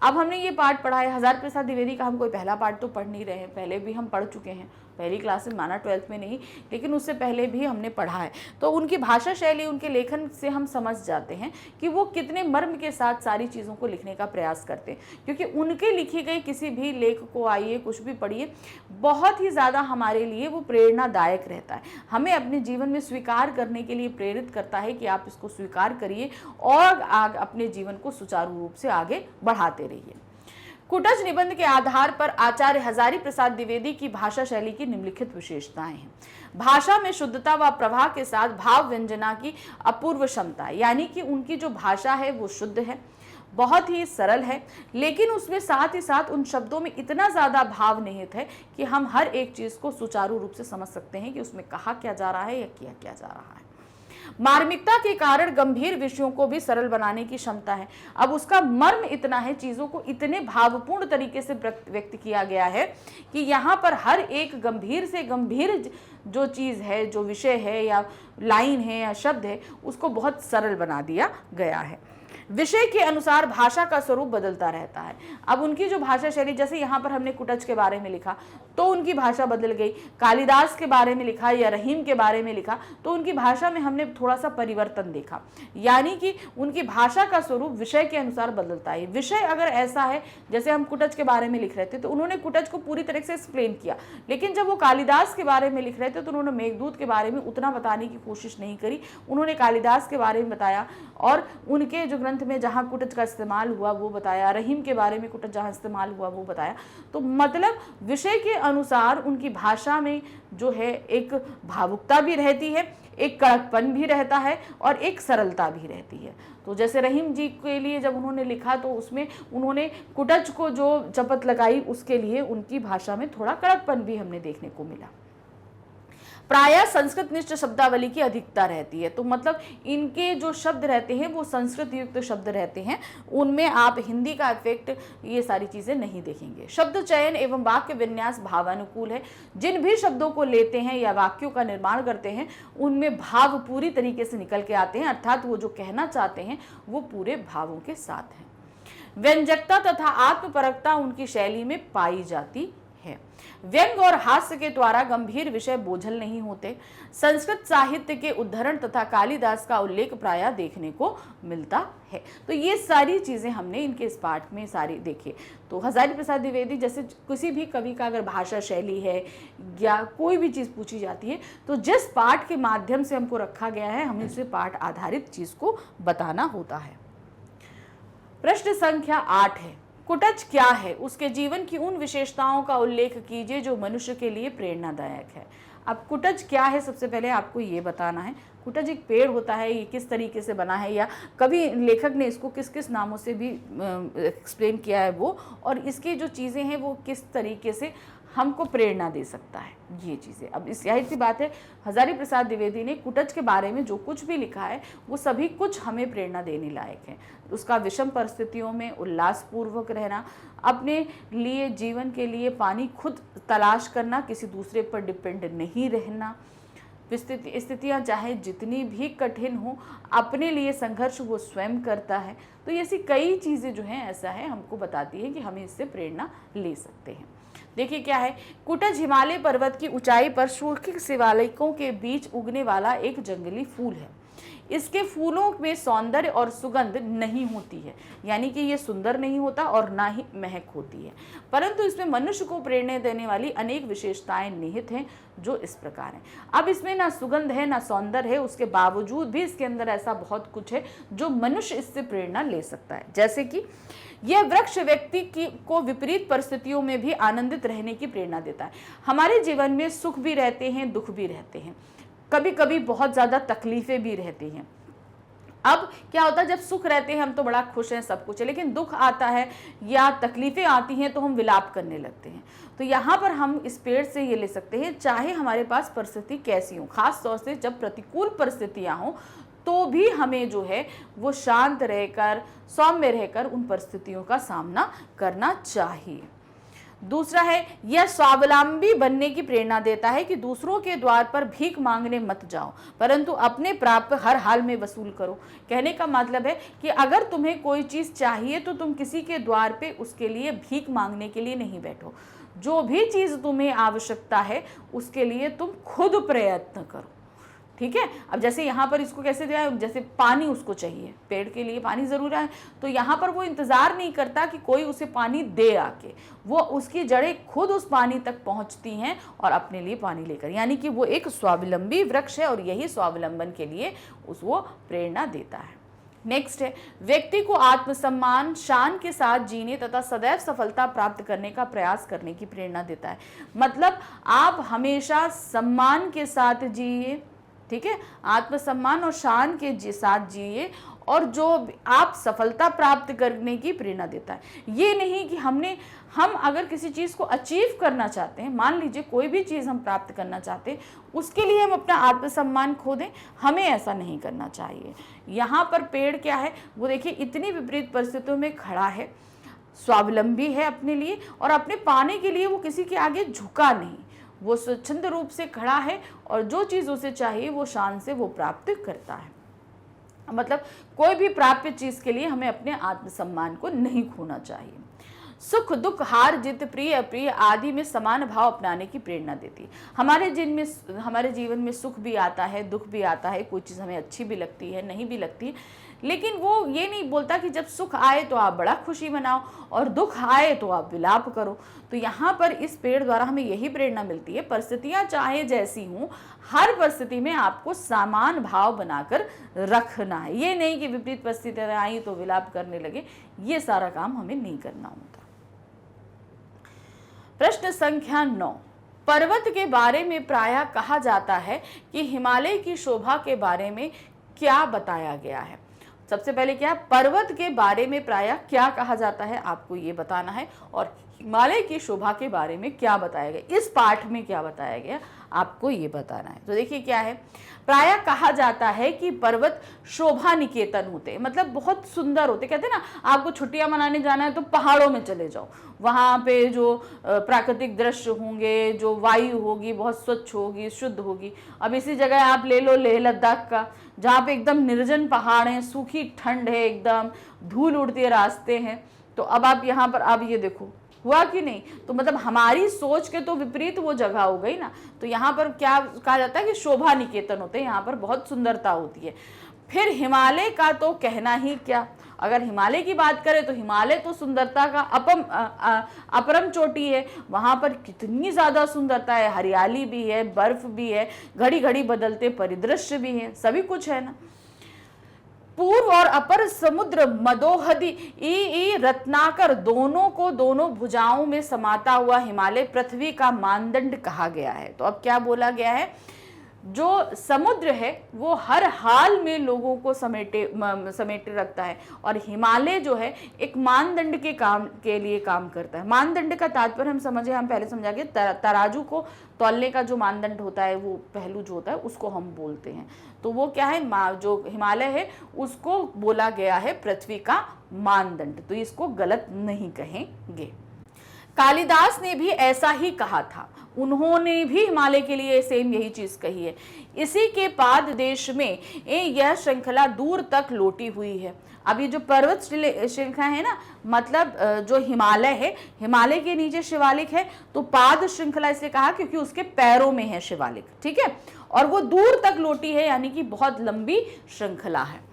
अब हमने ये पाठ पढ़ा है, हजारी प्रसाद द्विवेदी का हम कोई पहला पाठ तो पढ़ नहीं रहे हैं, पहले भी हम पढ़ चुके हैं, पहली क्लास में माना 12th में नहीं, लेकिन उससे पहले भी हमने पढ़ा है। तो उनकी भाषा शैली, उनके लेखन से हम समझ जाते हैं कि वो कितने मर्म के साथ सारी चीज़ों को लिखने का प्रयास करते हैं, क्योंकि उनके लिखी गई किसी भी लेख को आइए कुछ भी पढ़िए, बहुत ही ज़्यादा हमारे लिए वो प्रेरणादायक रहता है, हमें अपने जीवन में स्वीकार करने के लिए प्रेरित करता है कि आप इसको स्वीकार करिए और अपने जीवन को सुचारू रूप से आगे बढ़ाते रहिए। कुटज निबंध के आधार पर आचार्य हजारी प्रसाद द्विवेदी की भाषा शैली की निम्नलिखित विशेषताएं हैं। भाषा में शुद्धता व प्रवाह के साथ भाव व्यंजना की अपूर्व क्षमता, यानी कि उनकी जो भाषा है वो शुद्ध है, बहुत ही सरल है, लेकिन उसमें साथ ही साथ उन शब्दों में इतना ज़्यादा भाव निहित है कि हम हर एक चीज़ को सुचारू रूप से समझ सकते हैं कि उसमें कहा क्या जा रहा है या किया क्या जा रहा है। मार्मिकता के कारण गंभीर विषयों को भी सरल बनाने की क्षमता है। अब उसका मर्म इतना है, चीजों को इतने भावपूर्ण तरीके से व्यक्त किया गया है कि यहाँ पर हर एक गंभीर से गंभीर जो चीज है, जो विषय है या लाइन है या शब्द है, उसको बहुत सरल बना दिया गया है। विषय के अनुसार भाषा का स्वरूप बदलता रहता है। अब उनकी जो भाषा शैली, जैसे यहाँ पर हमने कुटज के बारे में लिखा तो उनकी भाषा बदल गई, कालिदास के बारे में लिखा या रहीम के बारे में लिखा तो उनकी भाषा में हमने थोड़ा सा परिवर्तन देखा, यानी कि उनकी भाषा का स्वरूप विषय के अनुसार बदलता है। विषय अगर ऐसा है, जैसे हम कुटज के बारे में लिख रहे थे तो उन्होंने कुटज को पूरी तरह से एक्सप्लेन किया, लेकिन जब वो कालिदास के बारे में लिख रहे थे तो उन्होंने मेघदूत के बारे में उतना बताने की कोशिश नहीं करी, उन्होंने कालिदास के बारे में बताया और उनके जो ग्रंथ में जहाँ कुटज का इस्तेमाल हुआ वो बताया, रहीम के बारे में कुटज जहाँ इस्तेमाल हुआ वो बताया। तो मतलब विषय के अनुसार उनकी भाषा में जो है एक भावुकता भी रहती है, एक कड़कपन भी रहता है और एक सरलता भी रहती है। तो जैसे रहीम जी के लिए जब उन्होंने लिखा तो उसमें उन्होंने कुटज को जो चपत लगाई उसके लिए उनकी भाषा में थोड़ा कड़कपन भी हमने देखने को मिला। प्रायः संस्कृत निष्ठ शब्दावली की अधिकता रहती है, तो मतलब इनके जो शब्द रहते हैं वो संस्कृत युक्त शब्द रहते हैं, उनमें आप हिंदी का इफेक्ट ये सारी चीज़ें नहीं देखेंगे। शब्द चयन एवं वाक्य विन्यास भावानुकूल है, जिन भी शब्दों को लेते हैं या वाक्यों का निर्माण करते हैं उनमें भाव पूरी तरीके से निकल के आते हैं, अर्थात वो जो कहना चाहते हैं वो पूरे भावों के साथ है। व्यंजकता तथा आत्मपरकता उनकी शैली में पाई जाती है। व्यंग और हास्य के द्वारा गंभीर विषय बोझल नहीं होते। संस्कृत साहित्य के उद्धरण तथा कालिदास का उल्लेख प्रायः देखने को मिलता है। तो ये सारी चीजें हमने इनके इस पाठ में सारी देखी। तो हजारी प्रसाद द्विवेदी जैसे किसी भी कवि का अगर भाषा शैली है या कोई भी चीज पूछी जाती है तो जिस पाठ के माध्यम से हमको रखा गया है हमें उसे पाठ आधारित चीज को बताना होता है। प्रश्न संख्या 8 है, कुटज क्या है, उसके जीवन की उन विशेषताओं का उल्लेख कीजिए जो मनुष्य के लिए प्रेरणादायक है। अब कुटज क्या है, सबसे पहले आपको ये बताना है। कुटज एक पेड़ होता है, ये किस तरीके से बना है या कभी लेखक ने इसको किस किस नामों से भी एक्सप्लेन किया है वो, और इसकी जो चीज़ें हैं वो किस तरीके से हमको प्रेरणा दे सकता है, ये चीज़ें। अब इस यही सी बात है, हजारी प्रसाद द्विवेदी ने कुटच के बारे में जो कुछ भी लिखा है वो सभी कुछ हमें प्रेरणा देने लायक है। उसका विषम परिस्थितियों में उल्लासपूर्वक रहना, अपने लिए जीवन के लिए पानी खुद तलाश करना, किसी दूसरे पर डिपेंड नहीं रहना, स्थितियाँ चाहे जितनी भी कठिन हो अपने लिए संघर्ष वो स्वयं करता है। तो ऐसी कई चीज़ें जो हैं ऐसा है हमको बताती है कि हमें इससे प्रेरणा ले सकते हैं। देखिए क्या है, कुटज हिमालय पर्वत की ऊंचाई पर सूखे शिवालिकों के बीच उगने वाला एक जंगली फूल है। इसके फूलों में सौंदर्य और सुगंध नहीं होती है, यानी कि ये सुंदर नहीं होता और ना ही महक होती है, परंतु इसमें मनुष्य को प्रेरणा देने वाली अनेक विशेषताएं निहित हैं जो इस प्रकार हैं। अब इसमें ना सुगंध है ना सौंदर्य है, उसके बावजूद भी इसके अंदर ऐसा बहुत कुछ है जो मनुष्य इससे प्रेरणा ले सकता है। जैसे कि यह वृक्ष व्यक्ति को विपरीत परिस्थितियों में भी आनंदित रहने की प्रेरणा देता है। हमारे जीवन में सुख भी रहते हैं, दुख भी रहते हैं, कभी कभी बहुत ज़्यादा तकलीफें भी रहती हैं। अब क्या होता है, जब सुख रहते हैं हम तो बड़ा खुश हैं, सब कुछ है, लेकिन दुख आता है या तकलीफें आती हैं तो हम विलाप करने लगते हैं। तो यहाँ पर हम इस पेड़ से ये ले सकते हैं, चाहे हमारे पास परिस्थिति कैसी हो, खास तौर से जब प्रतिकूल परिस्थितियाँ हों तो भी हमें जो है वो शांत रहकर, सौम्य रहकर उन परिस्थितियों का सामना करना चाहिए। दूसरा है, यह स्वावलंबी बनने की प्रेरणा देता है कि दूसरों के द्वार पर भीख मांगने मत जाओ, परंतु अपने प्राप्य हर हाल में वसूल करो। कहने का मतलब है कि अगर तुम्हें कोई चीज़ चाहिए तो तुम किसी के द्वार पे उसके लिए भीख मांगने के लिए नहीं बैठो। जो भी चीज़ तुम्हें आवश्यकता है उसके लिए तुम खुद प्रयत्न करो, ठीक है। अब जैसे यहाँ पर इसको कैसे दिया है, जैसे पानी उसको चाहिए, पेड़ के लिए पानी ज़रूरी है, तो यहाँ पर वो इंतज़ार नहीं करता कि कोई उसे पानी दे आके, वो उसकी जड़ें खुद उस पानी तक पहुँचती हैं और अपने लिए पानी लेकर, यानी कि वो एक स्वावलंबी वृक्ष है और यही स्वावलंबन के लिए वो प्रेरणा देता है। नेक्स्ट है, व्यक्ति को आत्मसम्मान, शान के साथ जीने तथा सदैव सफलता प्राप्त करने का प्रयास करने की प्रेरणा देता है। मतलब आप हमेशा सम्मान के साथ जिए, ठीक है, आत्मसम्मान और शान के साथ जिए, और जो आप सफलता प्राप्त करने की प्रेरणा देता है। ये नहीं कि हम अगर किसी चीज़ को अचीव करना चाहते हैं, मान लीजिए कोई भी चीज़ हम प्राप्त करना चाहते हैं, उसके लिए हम अपना आत्मसम्मान खो दें, हमें ऐसा नहीं करना चाहिए। यहाँ पर पेड़ क्या है, वो देखिए इतनी विपरीत परिस्थितियों में खड़ा है, स्वावलंबी है अपने लिए, और अपने पाने के लिए वो किसी के आगे झुका नहीं, वो स्वच्छंद रूप से खड़ा है और जो चीज़ उसे चाहिए वो शान से वो प्राप्त करता है। मतलब कोई भी प्राप्य चीज़ के लिए हमें अपने आत्मसम्मान को नहीं खोना चाहिए। सुख दुख, हार जीत, प्रिय अप्रिय आदि में समान भाव अपनाने की प्रेरणा देती है। हमारे जीवन में सुख भी आता है, दुख भी आता है, कोई चीज़ हमें अच्छी भी लगती है, नहीं भी लगती है, लेकिन वो ये नहीं बोलता कि जब सुख आए तो आप बड़ा खुशी मनाओ और दुख आए तो आप विलाप करो। तो यहाँ पर इस पेड़ द्वारा हमें यही प्रेरणा मिलती है, परिस्थितियाँ चाहे जैसी हों, हर परिस्थिति में आपको समान भाव बनाकर रखना है। ये नहीं कि विपरीत परिस्थितियाँ आई तो विलाप करने लगे, ये सारा काम हमें नहीं करना होता। प्रश्न संख्या 9, पर्वत के बारे में प्रायः कहा जाता है कि हिमालय की शोभा के बारे में क्या बताया गया है। सबसे पहले क्या, पर्वत के बारे में प्रायः क्या कहा जाता है, आपको ये बताना है, और हिमालय की शोभा के बारे में क्या बताया गया, इस पाठ में क्या बताया गया आपको ये बताना है। तो देखिए क्या है, प्रायः कहा जाता है कि पर्वत शोभा निकेतन होते हैं, मतलब बहुत सुंदर होते। कहते हैं ना, आपको छुट्टियां मनाने जाना है तो पहाड़ों में चले जाओ, वहाँ पे जो प्राकृतिक दृश्य होंगे, जो वायु होगी बहुत स्वच्छ होगी, शुद्ध होगी। अब इसी जगह आप ले लो लेह लद्दाख का, जहाँ पे एकदम निर्जन पहाड़ हैं, सूखी ठंड है, एकदम धूल उड़ती है, रास्ते हैं। तो अब आप यहाँ पर आप ये देखो, हुआ कि नहीं, तो मतलब हमारी सोच के तो विपरीत वो जगह हो गई ना। तो यहाँ पर क्या कहा जाता है कि शोभा निकेतन होते हैं, यहाँ पर बहुत सुंदरता होती है। फिर हिमालय का तो कहना ही क्या, अगर हिमालय की बात करें तो हिमालय तो सुंदरता का अपरम चोटी है, वहाँ पर कितनी ज़्यादा सुंदरता है, हरियाली भी है, बर्फ भी है, घड़ी घड़ी बदलते परिदृश्य भी है, सभी कुछ है ना। पूर्व और अपर समुद्र मदोहदी ई रत्नाकर दोनों को दोनों भुजाओं में समाता हुआ हिमालय पृथ्वी का मानदंड कहा गया है। तो अब क्या बोला गया है, जो समुद्र है वो हर हाल में लोगों को समेटे रखता है, और हिमालय जो है एक मानदंड के लिए काम करता है। मानदंड का तात्पर्य हम पहले समझा के तराजू को तौलने का जो मानदंड होता है, वो पहलू जो होता है उसको हम बोलते हैं। तो वो क्या है, जो हिमालय है उसको बोला गया है पृथ्वी का मानदंड, तो इसको गलत नहीं कहेंगे। कालिदास ने भी ऐसा ही कहा था, उन्होंने भी हिमालय के लिए सेम यही चीज कही है। इसी के पाद देश में यह श्रृंखला दूर तक लोटी हुई है। अब ये जो पर्वत श्रृंखला है ना, मतलब जो हिमालय है, हिमालय के नीचे शिवालिक है, तो पाद श्रृंखला इसलिए कहा क्योंकि उसके पैरों में है शिवालिक, ठीक है, और वो दूर तक लोटी है, यानी कि बहुत लंबी श्रृंखला है।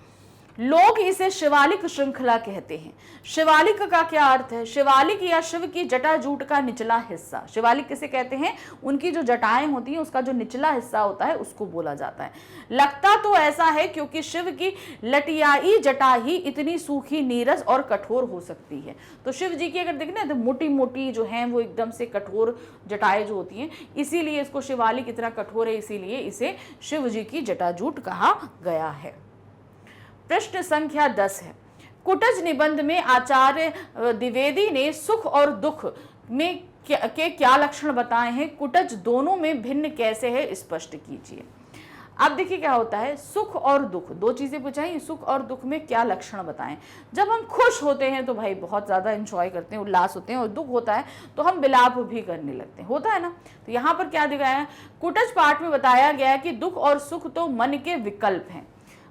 लोग इसे शिवालिक श्रृंखला कहते हैं। शिवालिक का क्या अर्थ है? शिवालिक या शिव की जटाजूट का निचला हिस्सा। शिवालिक किसे कहते हैं? उनकी जो जटाएं होती हैं उसका जो निचला हिस्सा होता है उसको बोला जाता है। लगता तो ऐसा है क्योंकि शिव की लटियाई जटा ही इतनी सूखी, नीरस और कठोर हो सकती है। तो शिव जी की अगर देखें ना तो मोटी मोटी जो हैं वो एकदम से कठोर जटाएं जो होती हैं, इसीलिए इसको शिवालिक इतना कठोर है, इसीलिए इसे शिव जी की जटाजूट कहा गया है। प्रश्न संख्या 10 है, कुटज निबंध में आचार्य द्विवेदी ने सुख और दुख में क्या लक्षण बताए हैं? कुटज दोनों में भिन्न कैसे है, स्पष्ट कीजिए। अब देखिए क्या होता है, सुख और दुख, दो चीजें पूछाई, सुख और दुख में क्या लक्षण बताएं। जब हम खुश होते हैं तो भाई बहुत ज्यादा एंजॉय करते हैं, उल्लास होते हैं, और दुख होता है तो हम विलाप भी करने लगते हैं, होता है ना। तो यहाँ पर क्या दिखाया है, कुटज पाठ में बताया गया है कि दुख और सुख तो मन के विकल्प हैं।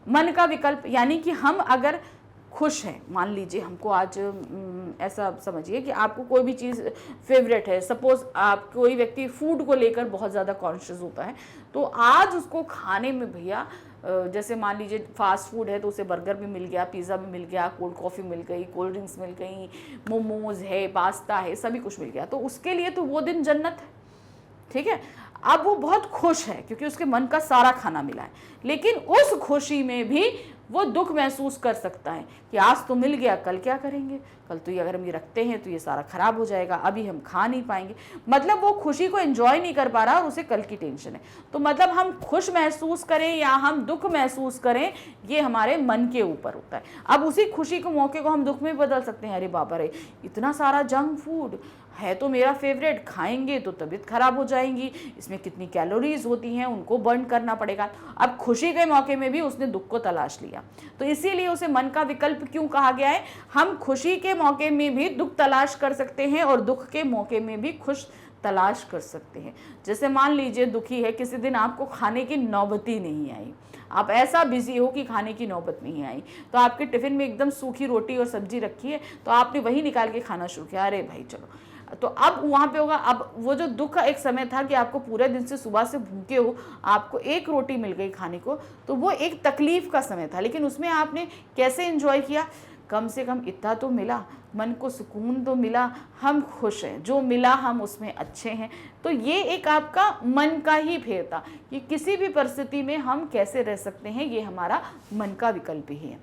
मन का विकल्प यानी कि हम अगर खुश हैं, मान लीजिए हमको आज ऐसा समझिए कि आपको कोई भी चीज़ फेवरेट है, सपोज आप कोई व्यक्ति फूड को लेकर बहुत ज़्यादा कॉन्शियस होता है, तो आज उसको खाने में भैया जैसे मान लीजिए फास्ट फूड है तो उसे बर्गर भी मिल गया, पिज़्ज़ा भी मिल गया, कोल्ड कॉफ़ी मिल गई, कोल्ड ड्रिंक्स मिल गई, मोमोज है, पास्ता है, सभी कुछ मिल गया, तो उसके लिए तो वो दिन जन्नत है, ठीक है। अब वो बहुत खुश है क्योंकि उसके मन का सारा खाना मिला है, लेकिन उस खुशी में भी वो दुख महसूस कर सकता है कि आज तो मिल गया, कल क्या करेंगे, कल तो ये अगर हम ये रखते हैं तो ये सारा खराब हो जाएगा, अभी हम खा नहीं पाएंगे। मतलब वो खुशी को एंजॉय नहीं कर पा रहा और उसे कल की टेंशन है। तो मतलब हम खुश महसूस करें या हम दुख महसूस करें, ये हमारे मन के ऊपर होता है। अब उसी खुशी को, मौके को हम दुख में बदल सकते हैं। अरे बाबा रे, इतना सारा जंक फूड है तो मेरा फेवरेट, खाएंगे तो तबीयत खराब हो जाएंगी, इसमें कितनी कैलोरीज होती हैं, उनको बर्न करना पड़ेगा। अब खुशी के मौके में भी उसने दुख को तलाश लिया, तो इसीलिए उसे मन का विकल्प क्यों कहा गया है। हम खुशी के मौके में भी दुख तलाश कर सकते हैं और दुख के मौके में भी खुश तलाश कर सकते हैं। जैसे मान लीजिए दुखी है, किसी दिन आपको खाने की नौबत ही नहीं आई, आप ऐसा बिजी हो कि खाने की नौबत नहीं आई, तो आपके टिफिन में एकदम सूखी रोटी और सब्जी रखी है, तो आपने वही निकाल के खाना शुरू किया, अरे भाई चलो। तो अब वहाँ पे होगा, अब वो जो दुख का एक समय था कि आपको पूरे दिन से सुबह से भूखे हो, आपको एक रोटी मिल गई खाने को, तो वो एक तकलीफ का समय था, लेकिन उसमें आपने कैसे एंजॉय किया, कम से कम इतना तो मिला, मन को सुकून तो मिला, हम खुश हैं, जो मिला हम उसमें अच्छे हैं। तो ये एक आपका मन का ही भेद था कि किसी भी परिस्थिति में हम कैसे रह सकते हैं, ये हमारा मन का विकल्प ही है।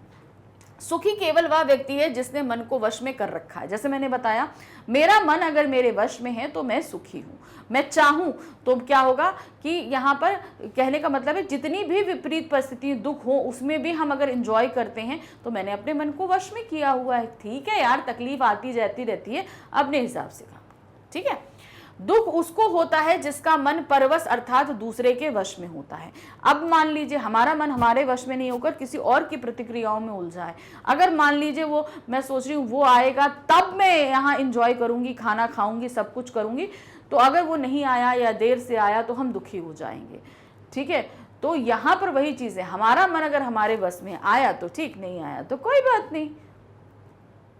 सुखी केवल वह व्यक्ति है जिसने मन को वश में कर रखा है। जैसे मैंने बताया, मेरा मन अगर मेरे वश में है तो मैं सुखी हूँ। मैं चाहूँ तो क्या होगा कि यहाँ पर कहने का मतलब है जितनी भी विपरीत परिस्थिति, दुख हो, उसमें भी हम अगर एंजॉय करते हैं तो मैंने अपने मन को वश में किया हुआ है। ठीक है यार, तकलीफ आती जाती रहती है, अपने हिसाब से काम, ठीक है। दुख उसको होता है जिसका मन परवश अर्थात दूसरे के वश में होता है। अब मान लीजिए हमारा मन हमारे वश में नहीं होकर किसी और की प्रतिक्रियाओं में उलझा है। अगर मान लीजिए वो, मैं सोच रही हूँ वो आएगा तब मैं यहाँ एंजॉय करूँगी, खाना खाऊंगी, सब कुछ करूँगी, तो अगर वो नहीं आया या देर से आया तो हम दुखी हो जाएंगे, ठीक है। तो यहाँ पर वही चीज़ है, हमारा मन अगर हमारे वश में आया तो ठीक, नहीं आया तो कोई बात नहीं।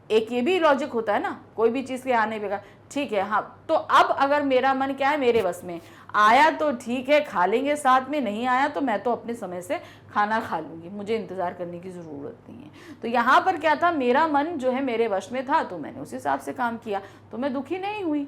एक ये भी लॉजिक होता है ना, कोई भी चीज़ के आने पे ठीक है, हाँ, तो अब अगर मेरा मन क्या है, मेरे बस में आया तो ठीक है, खा लेंगे साथ में, नहीं आया तो मैं तो अपने समय से खाना खा लूँगी, मुझे इंतज़ार करने की ज़रूरत नहीं है। तो यहाँ पर क्या था, मेरा मन जो है मेरे वश में था तो मैंने उस हिसाब से काम किया, तो मैं दुखी नहीं हुई।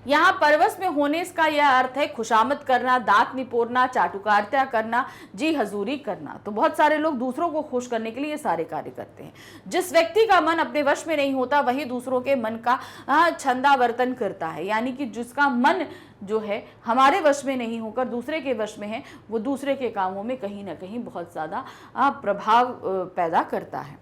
यहाँ परवश में होने का यह अर्थ है खुशामद करना, दांत निपोरना, चाटुकारिता करना, जी हजूरी करना। तो बहुत सारे लोग दूसरों को खुश करने के लिए ये सारे कार्य करते हैं। जिस व्यक्ति का मन अपने वश में नहीं होता वही दूसरों के मन का छंदावर्तन करता है, यानी कि जिसका मन जो है हमारे वश में नहीं होकर दूसरे के वश में है, वो दूसरे के कामों में कहीं ना कहीं बहुत ज़्यादा प्रभाव पैदा करता है।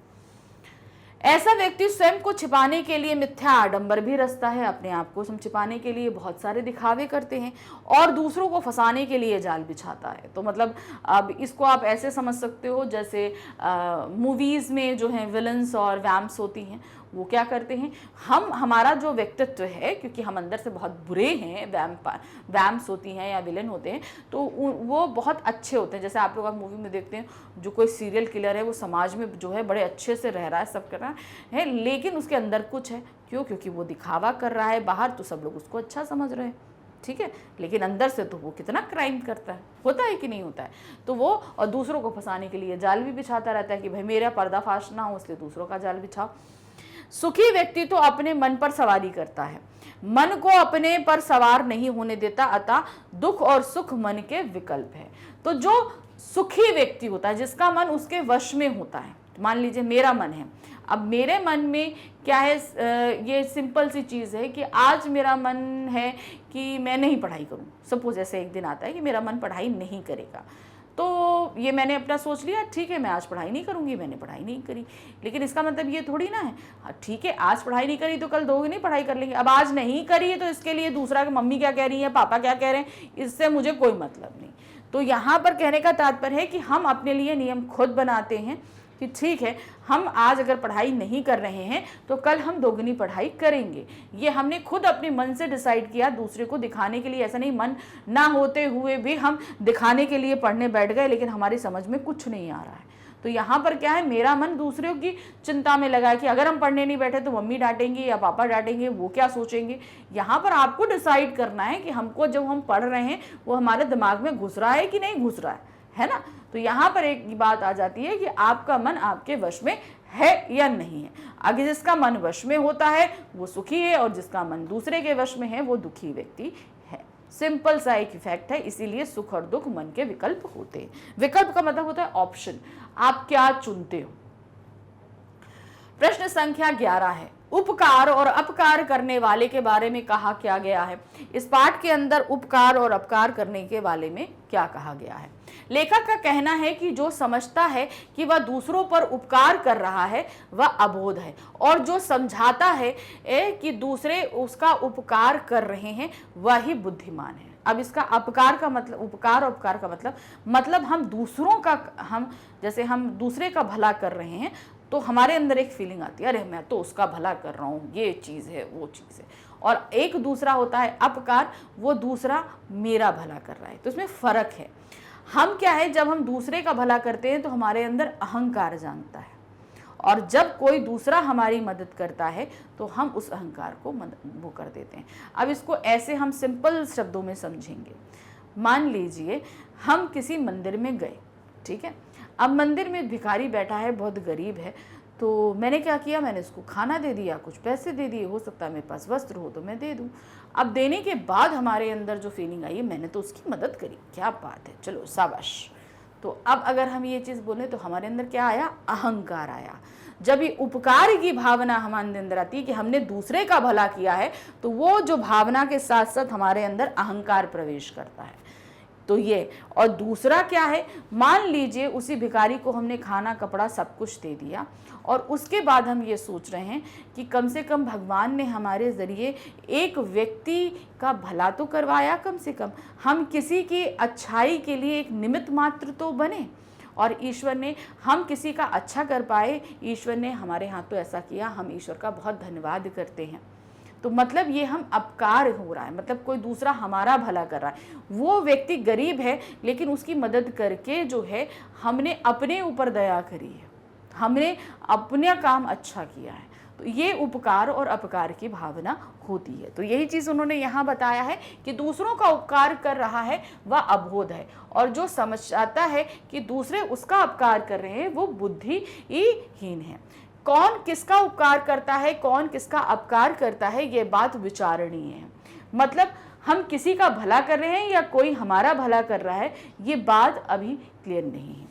ऐसा व्यक्ति स्वयं को छिपाने के लिए मिथ्या आडंबर भी रचता है, अपने आप को छिपाने के लिए बहुत सारे दिखावे करते हैं और दूसरों को फंसाने के लिए जाल बिछाता है। तो मतलब अब इसको आप ऐसे समझ सकते हो जैसे मूवीज़ में जो हैं विलन्स और वैम्प्स होती हैं, वो क्या करते हैं, हमारा जो व्यक्तित्व है, क्योंकि हम अंदर से बहुत बुरे हैं, वैम्प्स होती हैं या विलन होते हैं, तो वो बहुत अच्छे होते हैं। जैसे आप लोग मूवी में देखते हैं जो कोई सीरियल किलर है वो समाज में जो है बड़े अच्छे से रह रहा है, सब कर रहा है, लेकिन उसके अंदर कुछ है। क्यों? क्योंकि वो दिखावा कर रहा है बाहर, तो सब लोग उसको अच्छा समझ रहे हैं, ठीक है, लेकिन अंदर से तो वो कितना क्राइम करता है, होता है कि नहीं होता है। तो वो और दूसरों को फंसाने के लिए जाल भी बिछाता रहता है कि भाई मेरा पर्दाफाश ना हो, इसलिए दूसरों का जाल बिछाओ। सुखी व्यक्ति तो अपने मन पर सवारी करता है, मन को अपने पर सवार नहीं होने देता, अतः दुख और सुख मन के विकल्प है। तो जो सुखी व्यक्ति होता है, जिसका मन उसके वश में होता है, मान लीजिए मेरा मन है, अब मेरे मन में क्या है, ये सिंपल सी चीज़ है कि आज मेरा मन है कि मैं नहीं पढ़ाई करूं। सपोज ऐसे एक दिन आता है कि मेरा मन पढ़ाई नहीं करेगा, तो ये मैंने अपना सोच लिया, ठीक है मैं आज पढ़ाई नहीं करूंगी, मैंने पढ़ाई नहीं करी। लेकिन इसका मतलब ये थोड़ी ना है, ठीक है आज पढ़ाई नहीं करी तो कल दो नहीं पढ़ाई कर लेंगे। अब आज नहीं करी है तो इसके लिए दूसरा कि मम्मी क्या कह रही है, पापा क्या कह रहे हैं, इससे मुझे कोई मतलब नहीं। तो यहाँ पर कहने का तात्पर्य है कि हम अपने लिए नियम खुद बनाते हैं कि ठीक है हम आज अगर पढ़ाई नहीं कर रहे हैं तो कल हम दोगुनी पढ़ाई करेंगे। ये हमने खुद अपने मन से डिसाइड किया, दूसरे को दिखाने के लिए ऐसा नहीं, मन ना होते हुए भी हम दिखाने के लिए पढ़ने बैठ गए, लेकिन हमारी समझ में कुछ नहीं आ रहा है। तो यहाँ पर क्या है, मेरा मन दूसरों की चिंता में लगा है कि अगर हम पढ़ने नहीं बैठे तो मम्मी डांटेंगी या पापा डांटेंगे, वो क्या सोचेंगे। यहाँ पर आपको डिसाइड करना है कि हमको जब हम पढ़ रहे हैं वो हमारे दिमाग में घुस रहा है कि नहीं घुस रहा है ना। तो यहाँ पर एक बात आ जाती है कि आपका मन आपके वश में है या नहीं है। आगे जिसका मन वश में होता है वो सुखी है और जिसका मन दूसरे के वश में है वो दुखी व्यक्ति है। सिंपल सा एक इफेक्ट है, इसीलिए सुख और दुख मन के विकल्प होते हैं। विकल्प का मतलब होता है ऑप्शन, आप क्या चुनते हो। प्रश्न संख्या 11 है, उपकार और अपकार करने वाले के बारे में कहा क्या गया है। इस पाठ के अंदर उपकार और अपकार करने के बारे में क्या कहा गया है। लेखक का कहना है कि जो समझता है कि वह दूसरों पर उपकार कर रहा है वह अबोध है, और जो समझाता है कि दूसरे उसका उपकार कर रहे हैं वह ही बुद्धिमान है। अब इसका अपकार का मतलब, उपकार और उपकार का मतलब हम दूसरों का, हम जैसे हम दूसरे का भला कर रहे हैं तो हमारे अंदर एक फीलिंग आती है, अरे मैं तो उसका भला कर रहा हूँ, ये चीज़ है वो चीज़ है। और एक दूसरा होता है अपकार, वो दूसरा मेरा भला कर रहा है। तो इसमें फ़र्क है। हम क्या है, जब हम दूसरे का भला करते हैं तो हमारे अंदर अहंकार जानता है, और जब कोई दूसरा हमारी मदद करता है तो हम उस अहंकार को वो कर देते हैं। अब इसको ऐसे हम सिंपल शब्दों में समझेंगे। मान लीजिए हम किसी मंदिर में गए, ठीक है, अब मंदिर में भिखारी बैठा है, बहुत गरीब है, तो मैंने क्या किया, मैंने उसको खाना दे दिया, कुछ पैसे दे दिए, हो सकता है मेरे पास वस्त्र हो तो मैं दे दूं। अब देने के बाद हमारे अंदर जो फीलिंग आई है, मैंने तो उसकी मदद करी, क्या बात है, चलो शाबाश। तो अब अगर हम ये चीज़ बोले तो हमारे अंदर क्या आया, अहंकार आया। जब ये उपकार की भावना हमारे अंदर आती है कि हमने दूसरे का भला किया है, तो वो जो भावना के साथ साथ हमारे अंदर अहंकार प्रवेश करता है। तो ये, और दूसरा क्या है, मान लीजिए उसी भिखारी को हमने खाना कपड़ा सब कुछ दे दिया और उसके बाद हम ये सोच रहे हैं कि कम से कम भगवान ने हमारे ज़रिए एक व्यक्ति का भला तो करवाया, कम से कम हम किसी की अच्छाई के लिए एक निमित्त मात्र तो बने, और ईश्वर ने, हम किसी का अच्छा कर पाए, ईश्वर ने हमारे हाथ तो ऐसा किया, हम ईश्वर का बहुत धन्यवाद करते हैं। तो मतलब ये हम अपकार हो रहा है, मतलब कोई दूसरा हमारा भला कर रहा है। वो व्यक्ति गरीब है लेकिन उसकी मदद करके जो है हमने अपने ऊपर दया करी है, हमने अपना काम अच्छा किया है। तो ये उपकार और अपकार की भावना होती है। तो यही चीज़ उन्होंने यहाँ बताया है कि दूसरों का उपकार कर रहा है वह अबोध है, और जो समझता है कि दूसरे उसका अपकार कर रहे हैं वो बुद्धिहीन है। कौन किसका उपकार करता है, कौन किसका अपकार करता है, ये बात विचारणीय है। मतलब हम किसी का भला कर रहे हैं या कोई हमारा भला कर रहा है, ये बात अभी क्लियर नहीं है।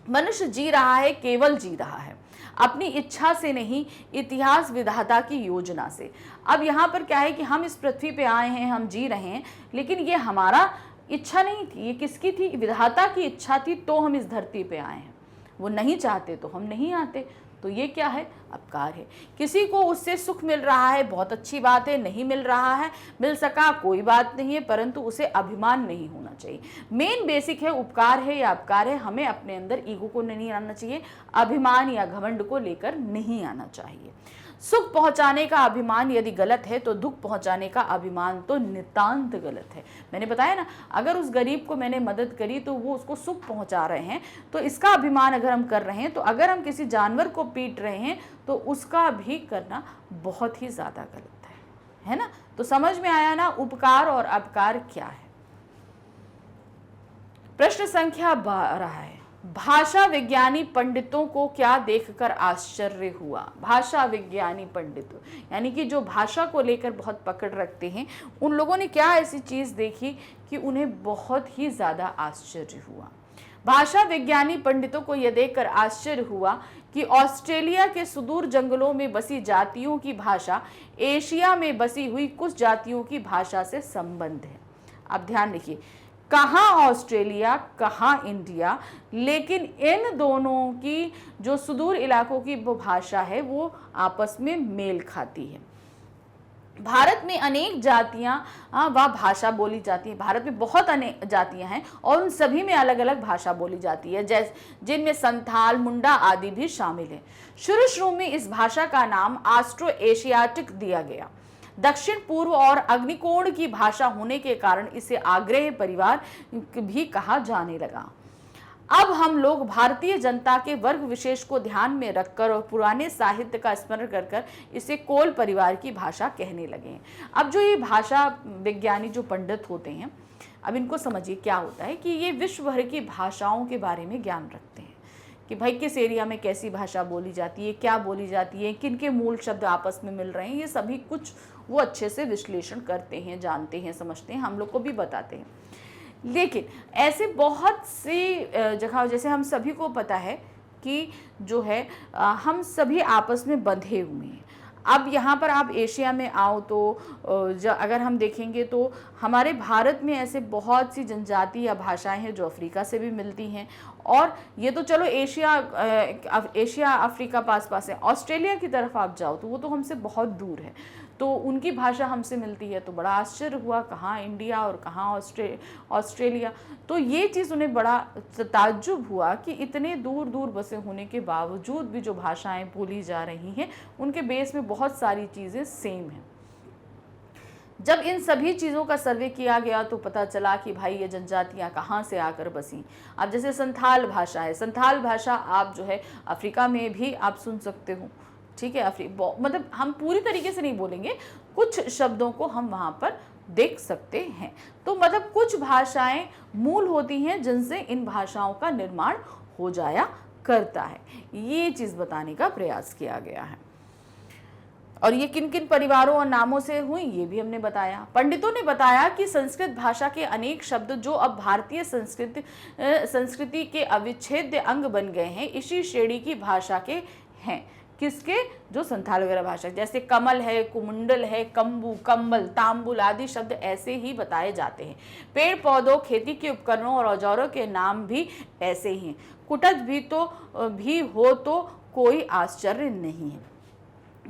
मनुष्य जी रहा है, केवल जी रहा है, अपनी इच्छा से नहीं, इतिहास विधाता की योजना से। अब यहाँ पर क्या है कि हम इस पृथ्वी पे आए हैं, हम जी रहे हैं, लेकिन ये हमारा इच्छा नहीं थी, ये किसकी थी? विधाता की इच्छा थी, तो हम इस धरती पे आए हैं। वो नहीं चाहते तो हम नहीं आते। तो ये क्या है? अपकार है। किसी को उससे सुख मिल रहा है, बहुत अच्छी बात है, नहीं मिल रहा है, मिल सका कोई बात नहीं है, परंतु उसे अभिमान नहीं होना चाहिए। मेन बेसिक है, उपकार है या अपकार है, हमें अपने अंदर ईगो को नहीं आना चाहिए, अभिमान या घमंड को लेकर नहीं आना चाहिए। सुख पहुंचाने का अभिमान यदि गलत है तो दुख पहुंचाने का अभिमान तो नितांत गलत है। मैंने बताया ना, अगर उस गरीब को मैंने मदद करी तो वो उसको सुख पहुंचा रहे हैं, तो इसका अभिमान अगर हम कर रहे हैं, तो अगर हम किसी जानवर को पीट रहे हैं तो उसका भी करना बहुत ही ज्यादा गलत है ना। तो समझ में आया ना उपकार और अपकार क्या है। प्रश्न संख्या 12 है, भाषा विज्ञानी पंडितों को क्या देखकर आश्चर्य हुआ? भाषा विज्ञानी पंडितों यानी कि जो भाषा को लेकर बहुत पकड़ रखते हैं, उन लोगों ने क्या ऐसी चीज देखी कि उन्हें बहुत ही ज्यादा आश्चर्य हुआ। भाषा विज्ञानी पंडितों को यह देखकर आश्चर्य हुआ कि ऑस्ट्रेलिया के सुदूर जंगलों में बसी जातियों की भाषा एशिया में बसी हुई कुछ जातियों की भाषा से संबंध है। अब ध्यान रखिए, कहाँ ऑस्ट्रेलिया, कहाँ इंडिया, लेकिन इन दोनों की जो सुदूर इलाकों की वो भाषा है वो आपस में मेल खाती है। भारत में अनेक जातियां व भाषा बोली जाती है। भारत में बहुत अनेक जातियां हैं और उन सभी में अलग अलग भाषा बोली जाती है, जैसे जिनमें संथाल, मुंडा आदि भी शामिल है। शुरू में इस भाषा का नाम ऑस्ट्रो एशियाटिक दिया गया। दक्षिण पूर्व और अग्निकोण की भाषा होने के कारण इसे आग्नेय परिवार भी कहा जाने लगा। अब हम लोग भारतीय जनता के वर्ग विशेष को ध्यान में रखकर और पुराने साहित्य का स्मरण कर इसे कोल परिवार की भाषा कहने लगे हैं। अब जो ये भाषा विज्ञानी जो पंडित होते हैं, अब इनको समझिए क्या होता है कि ये विश्व भर की भाषाओं के बारे में ज्ञान रखते हैं कि भाई किस एरिया में कैसी भाषा बोली जाती है, क्या बोली जाती है, किन के मूल शब्द आपस में मिल रहे हैं, ये सभी कुछ वो अच्छे से विश्लेषण करते हैं, जानते हैं, समझते हैं, हम लोग को भी बताते हैं। लेकिन ऐसे बहुत सी जगह, जैसे हम सभी को पता है कि जो है हम सभी आपस में बंधे हुए हैं। अब यहाँ पर आप एशिया में आओ तो अगर हम देखेंगे तो हमारे भारत में ऐसे बहुत सी जनजाति या भाषाएं हैं जो अफ्रीका से भी मिलती हैं, और ये तो चलो एशिया अफ्रीका पास है। ऑस्ट्रेलिया की तरफ आप जाओ तो वो तो हमसे बहुत दूर है, तो उनकी भाषा हमसे मिलती है। तो बड़ा आश्चर्य हुआ, कहाँ इंडिया और कहाँ ऑस्ट्रेलिया। तो ये चीज़ उन्हें बड़ा ताज्जुब हुआ कि इतने दूर दूर बसे होने के बावजूद भी जो भाषाएं बोली जा रही हैं उनके बेस में बहुत सारी चीज़ें सेम हैं। जब इन सभी चीज़ों का सर्वे किया गया तो पता चला कि भाई ये जनजातियाँ कहाँ से आकर बसी। अब जैसे संथाल भाषा है, संथाल भाषा आप जो है अफ्रीका में भी आप सुन सकते हो, ठीक है। मतलब हम पूरी तरीके से नहीं बोलेंगे, कुछ शब्दों को हम वहाँ पर देख सकते हैं। तो मतलब कुछ भाषाएं मूल होती हैं जिनसे इन भाषाओं का निर्माण हो जाया करता है। ये चीज़ बताने का प्रयास किया गया है। और ये किन किन परिवारों और नामों से हुई ये भी हमने बताया। पंडितों ने बताया कि संस्कृत भाषा के अनेक शब्द जो अब भारतीय संस्कृति के अविच्छेद्य अंग बन गए हैं, इसी श्रेणी की भाषा के हैं। किसके? जो संथाल वगैरह भाषा, जैसे कमल है, कुमुंडल है, कम्बू, कंबल, तांबुल आदि शब्द ऐसे ही बताए जाते हैं। पेड़ पौधों, खेती के उपकरणों और औजारों के नाम भी ऐसे ही हैं। कुटज भी हो तो कोई आश्चर्य नहीं है।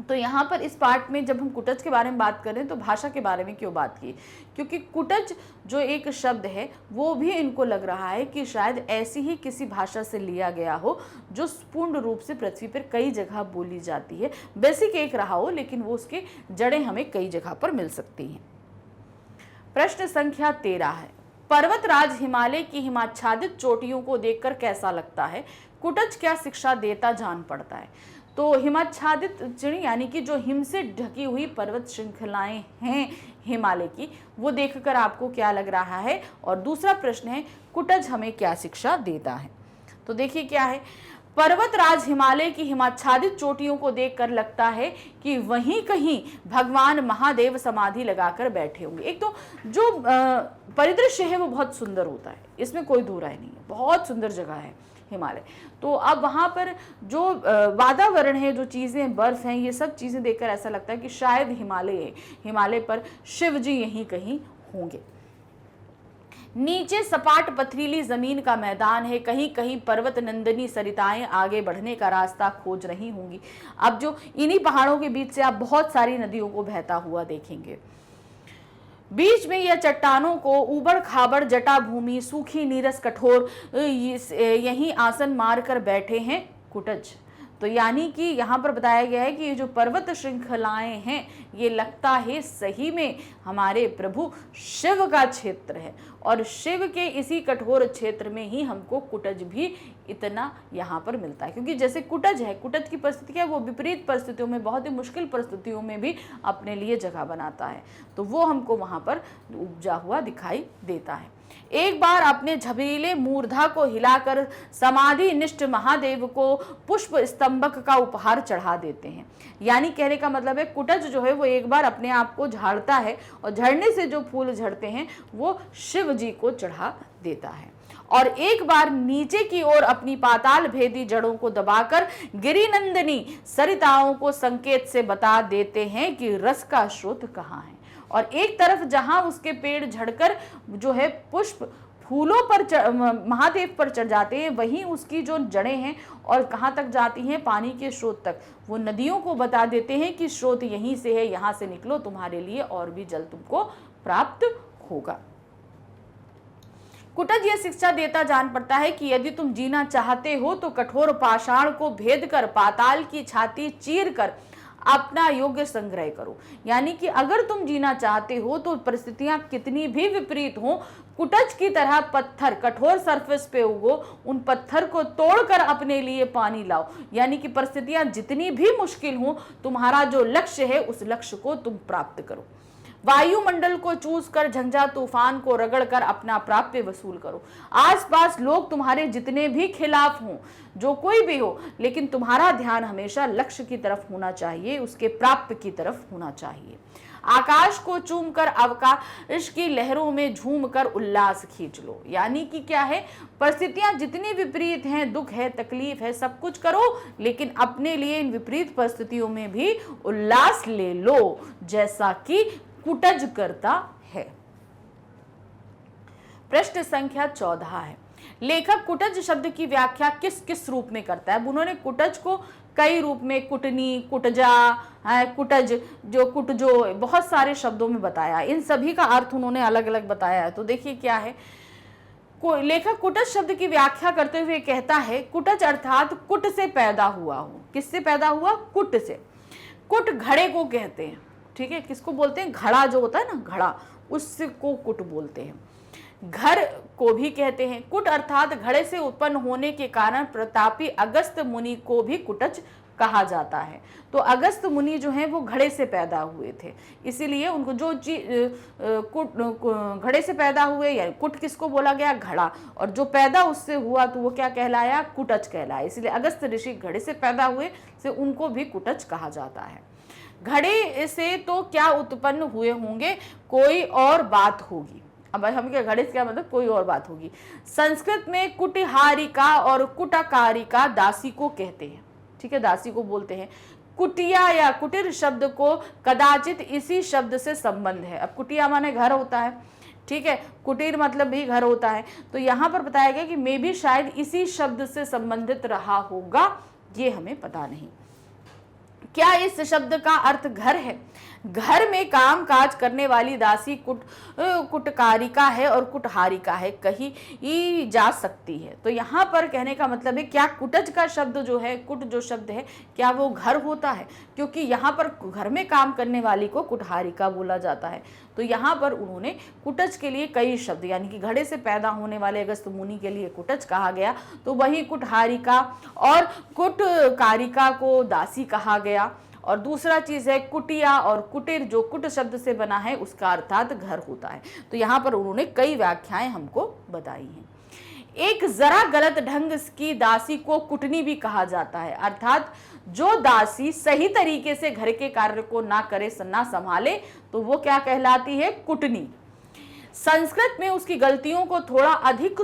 तो यहाँ पर इस पार्ट में जब हम कुटज के बारे में बात करें तो भाषा के बारे में क्यों बात की? क्योंकि कुटज जो एक शब्द है वो भी इनको लग रहा है कि शायद ऐसी ही किसी भाषा से लिया गया हो जो पूर्ण रूप से पृथ्वी पर कई जगह बोली जाती है। बेसिक एक रहा हो लेकिन वो उसके जड़ें हमें कई जगह पर मिल सकती हैं। प्रश्न संख्या 13 है, पर्वतराज हिमालय की हिमाच्छादित चोटियों को देखकर कैसा लगता है? कुटज क्या शिक्षा देता जान पड़ता है? तो हिमाच्छादित चिड़ी यानी कि जो हिम से ढकी हुई पर्वत श्रृंखलाएं हैं हिमालय की, वो देखकर आपको क्या लग रहा है? और दूसरा प्रश्न है, कुटज हमें क्या शिक्षा देता है? तो देखिए क्या है, पर्वतराज हिमालय की हिमाच्छादित चोटियों को देखकर लगता है कि वहीं कहीं भगवान महादेव समाधि लगाकर बैठे होंगे। एक तो जो परिदृश्य है वो बहुत सुंदर होता है, इसमें कोई दो राय नहीं है, बहुत सुंदर जगह है हिमालय। तो अब वहाँ पर जो वातावरण है, जो चीज़ें, बर्फ हैं, ये सब चीज़ें देखकर ऐसा लगता है कि शायद हिमालय पर शिव जी यहीं कहीं होंगे। नीचे सपाट पथरीली जमीन का मैदान है, कहीं कहीं पर्वत नंदनी सरिताएं आगे बढ़ने का रास्ता खोज रही होंगी। अब जो इन्हीं पहाड़ों के बीच से आप बहुत सारी नदियों को बहता हुआ देखेंगे। बीच में यह चट्टानों को ऊबड़ खाबड़ जटा भूमि, सूखी नीरस कठोर, यहीं आसन मार कर बैठे हैं कुटज। तो यानी कि यहाँ पर बताया गया है कि ये जो पर्वत श्रृंखलाएं हैं, ये लगता है सही में हमारे प्रभु शिव का क्षेत्र है, और शिव के इसी कठोर क्षेत्र में ही हमको कुटज भी इतना यहाँ पर मिलता है। क्योंकि जैसे कुटज है, कुटज की परिस्थिति क्या है, वो विपरीत परिस्थितियों में, बहुत ही मुश्किल परिस्थितियों में भी अपने लिए जगह बनाता है, तो वो हमको वहाँ पर उपजा हुआ दिखाई देता है। एक बार अपने झबरीले मूर्धा को हिलाकर समाधि निष्ठ महादेव को पुष्प स्तंभक का उपहार चढ़ा देते हैं। यानी कहने का मतलब है कुटज जो है वो एक बार अपने आप को झाड़ता है, और झड़ने से जो फूल झड़ते हैं वो शिव जी को चढ़ा देता है। और एक बार नीचे की ओर अपनी पाताल भेदी जड़ों को दबाकर गिरिनंदिनी सरिताओं को संकेत से बता देते हैं कि रस का स्रोत कहाँ है। और एक तरफ जहां उसके पेड़ झड़कर जो है पुष्प फूलों पर महादेव पर चढ़ जाते हैं, वहीं उसकी जो जड़ें हैं और कहां तक जाती हैं, पानी के स्रोत तक, वो नदियों को बता देते हैं कि स्रोत यहीं से है, यहां से निकलो, तुम्हारे लिए और भी जल तुमको प्राप्त होगा। कुटज यह शिक्षा देता जान पड़ता है कि यदि तुम जीना चाहते हो तो कठोर पाषाण को भेद कर पाताल की छाती चीर कर अपना योग्य संग्रह करो। यानी कि अगर तुम जीना चाहते हो तो परिस्थितियां कितनी भी विपरीत हो, कुटज की तरह पत्थर कठोर सरफेस पे उगो, उन पत्थर को तोड़कर अपने लिए पानी लाओ। यानी कि परिस्थितियां जितनी भी मुश्किल हो, तुम्हारा जो लक्ष्य है उस लक्ष्य को तुम प्राप्त करो। वायुमंडल को चूस कर, झंझा तूफान को रगड़ कर अपना प्राप्य वसूल करो। आसपास लोग तुम्हारे जितने भी खिलाफ हों, जो कोई भी हो, लेकिन तुम्हारा ध्यान हमेशा लक्ष्य की तरफ होना चाहिए, उसके प्राप्य की तरफ होना चाहिए। आकाश को चूम कर अवकाश की लहरों में झूम कर उल्लास खींच लो। यानी कि क्या है, परिस्थितियां जितनी विपरीत हैं, दुख है, तकलीफ है, सब कुछ करो, लेकिन अपने लिए इन विपरीत परिस्थितियों में भी उल्लास ले लो, जैसा कि कुटज करता है। प्रश्न संख्या 14 है, लेखक कुटज शब्द की व्याख्या किस किस रूप में करता है। उन्होंने कुटज को कई रूप में, कुटनी, कुटजा, कुटज, कुटजो, बहुत सारे शब्दों में बताया। इन सभी का अर्थ उन्होंने अलग अलग बताया है। तो देखिए क्या है, लेखक कुटज शब्द की व्याख्या करते हुए कहता है, कुटज अर्थात कुट से पैदा हुआ हो। किससे पैदा हुआ? कुट से। कुट घड़े को कहते हैं, ठीक है। किसको बोलते हैं? घड़ा जो होता है ना, घड़ा, उसको कुट बोलते हैं। घर को भी कहते हैं। कुट अर्थात घड़े से उत्पन्न होने के कारण प्रतापी अगस्त मुनि को भी कुटज कहा जाता है। तो अगस्त मुनि जो हैं वो घड़े से पैदा हुए थे, इसीलिए उनको जो घड़े से पैदा हुए, या कुट किसको बोला गया? घड़ा। और जो पैदा उससे हुआ तो वो क्या कहलाया? कुटज कहलाया। इसलिए अगस्त ऋषि घड़े से पैदा हुए से उनको भी कुटज कहा जाता है। घड़े से तो क्या उत्पन्न हुए होंगे, कोई और बात होगी। अब हम क्या, घड़े से क्या मतलब, कोई और बात होगी। संस्कृत में कुटिहारिका और कुटकारिका दासी को कहते हैं, ठीक है, दासी को बोलते हैं। कुटिया या कुटीर शब्द को कदाचित इसी शब्द से संबंध है। अब कुटिया माने घर होता है, ठीक है, कुटीर मतलब भी घर होता है। तो यहाँ पर बताया गया कि मे भी शायद इसी शब्द से संबंधित रहा होगा, ये हमें पता नहीं। क्या इस शब्द का अर्थ घर है? घर में काम काज करने वाली दासी कुटकारिका है और कुटहारिका है, कही जा सकती है। तो यहाँ पर कहने का मतलब है, क्या कुटज का शब्द जो है, कुट जो शब्द है, क्या वो घर होता है? क्योंकि यहाँ पर घर में काम करने वाली को कुटहारिका बोला जाता है। तो यहाँ पर उन्होंने कुटज के लिए कई शब्द, यानी कि घड़े से पैदा होने वाले अगस्त मुनि के लिए कुटज कहा गया, तो वही कुटहारिका और कुटकारिका को दासी कहा गया। और दूसरा चीज है कुटिया और कुटीर, जो कुट शब्द से बना है, उसका अर्थात घर होता है। तो यहाँ पर उन्होंने कई व्याख्याएं हमको बताई हैं। एक जरा गलत ढंग की दासी को कुटनी भी कहा जाता है, अर्थात जो दासी सही तरीके से घर के कार्य को ना करे, ना संभाले, तो वो क्या कहलाती है? कुटनी। संस्कृत में उसकी गलतियों को थोड़ा अधिक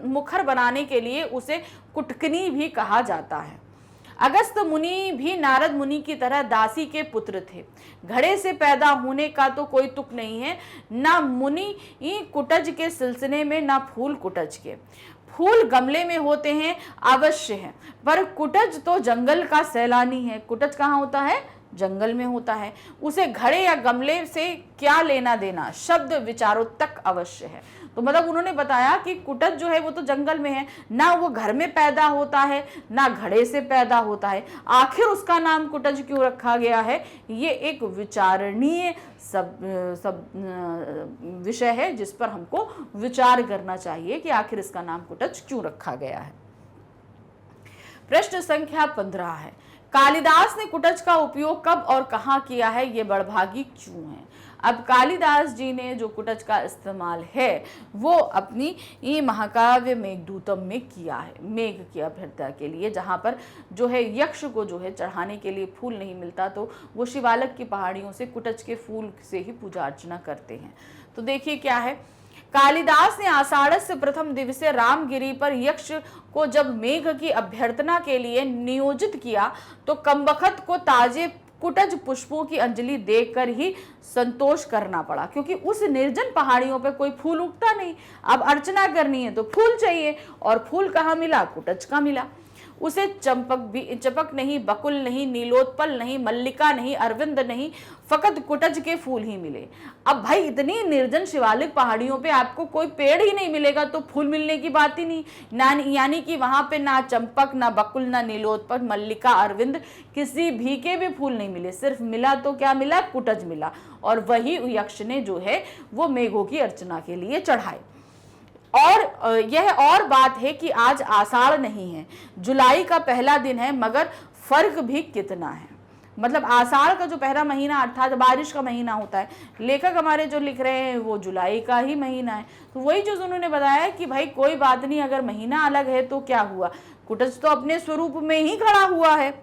मुखर बनाने के लिए उसे कुटकनी भी कहा जाता है। अगस्त मुनि भी नारद मुनि की तरह दासी के पुत्र थे। घड़े से पैदा होने का तो कोई तुक नहीं है, ना मुनि कुटज के सिलसिले में, ना फूल कुटज के। फूल गमले में होते हैं अवश्य है, पर कुटज तो जंगल का सैलानी है। कुटज कहाँ होता है? जंगल में होता है। उसे घड़े या गमले से क्या लेना देना? शब्द विचारों तक अवश्य है। तो मतलब उन्होंने बताया कि कुटज जो है वो तो जंगल में है, ना वो घर में पैदा होता है, ना घड़े से पैदा होता है। आखिर उसका नाम कुटज क्यों रखा गया है? ये एक विचारणीय सब विषय है जिस पर हमको विचार करना चाहिए कि आखिर इसका नाम कुटज क्यों रखा गया है। प्रश्न संख्या 15 है, कालिदास ने कुटज का उपयोग कब और कहाँ किया है? ये बड़भागी क्यों है? अब कालिदास जी ने जो कुटज का इस्तेमाल है वो अपनी ये महाकाव्य मेघदूतम में किया है, मेघ की अभ्यर्थना के लिए, जहाँ पर जो है यक्ष को जो है चढ़ाने के लिए फूल नहीं मिलता, तो वो शिवालक की पहाड़ियों से कुटज के फूल से ही पूजा अर्चना करते हैं। तो देखिए क्या है, कालिदास ने आषाढ़स्य प्रथम दिवसे रामगिरी पर यक्ष को जब मेघ की अभ्यर्थना के लिए नियोजित किया तो कमबख्त को ताजे कुटज पुष्पों की अंजलि देकर ही संतोष करना पड़ा, क्योंकि उस निर्जन पहाड़ियों पे कोई फूल उगता नहीं। अब अर्चना करनी है तो फूल चाहिए, और फूल कहाँ मिला? कुटज का मिला। उसे चंपक नहीं, बकुल नहीं, नीलोत्पल नहीं, मल्लिका नहीं, अरविंद नहीं, फकत कुटज के फूल ही मिले। अब भाई इतनी निर्जन शिवालिक पहाड़ियों पे आपको कोई पेड़ ही नहीं मिलेगा तो फूल मिलने की बात ही नहीं। यानी कि वहां पे ना चंपक, ना बकुल, ना नीलोत्पल, मल्लिका, अरविंद, किसी भी के भी फूल नहीं मिले। सिर्फ मिला तो क्या मिला? कुटज मिला। और वही यक्ष ने जो है वो मेघों की अर्चना के लिए चढ़ाए। और यह और बात है कि आज आषाढ़ नहीं है, जुलाई का पहला दिन है, मगर फर्क भी कितना है। मतलब आषाढ़ का जो पहला महीना अर्थात बारिश का महीना होता है, लेखक हमारे जो लिख रहे हैं वो जुलाई का ही महीना है। तो वही जो उन्होंने बताया कि भाई कोई बात नहीं, अगर महीना अलग है तो क्या हुआ, कुटज तो अपने स्वरूप में ही खड़ा हुआ है।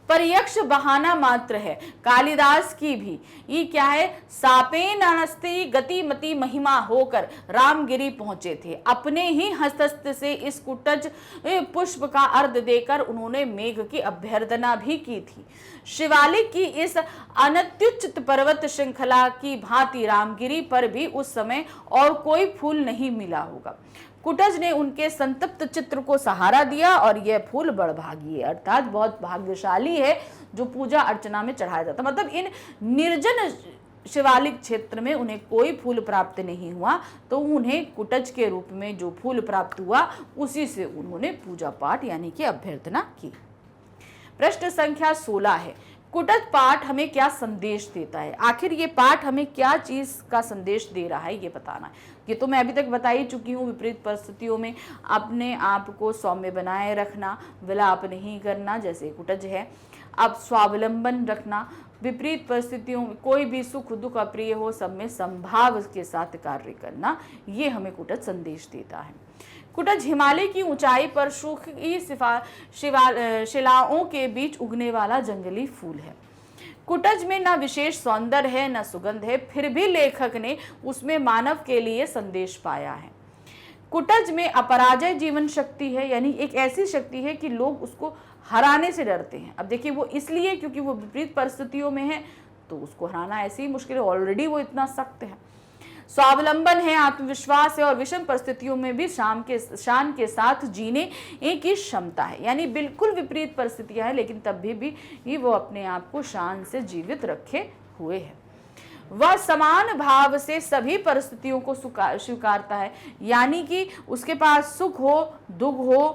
पर यक्ष बहाना मात्र है। कालिदास की भी ये क्या है, सापेन अनस्ति गतिमति महिमा होकर रामगिरी पहुंचे थे। अपने ही हस्त से इस कुटज पुष्प का अर्घ देकर उन्होंने मेघ की अभ्यर्थना भी की थी। शिवालिक की इस अनत्युचित पर्वत श्रृंखला की भांति रामगिरी पर भी उस समय और कोई फूल नहीं मिला होगा। कुटज ने उनके संतप्त चित्र को सहारा दिया और यह फूल बड़भागी है, अर्थात बहुत भाग्यशाली है जो पूजा अर्चना में चढ़ाया जाता। मतलब इन निर्जन शिवालिक क्षेत्र में उन्हें कोई फूल प्राप्त नहीं हुआ, तो उन्हें कुटज के रूप में जो फूल प्राप्त हुआ उसी से उन्होंने पूजा पाठ यानी कि अभ्यर्थना की। प्रश्न संख्या 16 है, कुटज पाठ हमें क्या संदेश देता है? आखिर ये पाठ हमें क्या चीज का संदेश दे रहा है ये बताना है। ये तो मैं अभी तक बता ही चुकी हूँ, विपरीत परिस्थितियों में अपने आप को सौम्य बनाए रखना, विलाप नहीं करना जैसे कुटज है। अब स्वावलंबन रखना, विपरीत परिस्थितियों में कोई भी सुख दुख अप्रिय हो सब में संभाव के साथ कार्य करना, ये हमें कुटज संदेश देता है। कुटज हिमालय की ऊंचाई पर सूखी शिलाओं के बीच उगने वाला जंगली फूल है। कुटज में न विशेष सौंदर्य है न सुगंध है, फिर भी लेखक ने उसमें मानव के लिए संदेश पाया है। कुटज में अपराजय जीवन शक्ति है, यानी एक ऐसी शक्ति है कि लोग उसको हराने से डरते हैं। अब देखिए वो इसलिए क्योंकि वो विपरीत परिस्थितियों में है, तो उसको हराना ऐसी ही मुश्किल है, ऑलरेडी वो इतना सख्त है। स्वावलंबन है, आत्मविश्वास है और विषम परिस्थितियों में भी शान के साथ जीने की क्षमता है। यानी बिल्कुल विपरीत परिस्थितियां हैं लेकिन तब भी वो अपने आप को शान से जीवित रखे हुए है। वह समान भाव से सभी परिस्थितियों को स्वीकारता है, यानी कि उसके पास सुख हो दुख हो,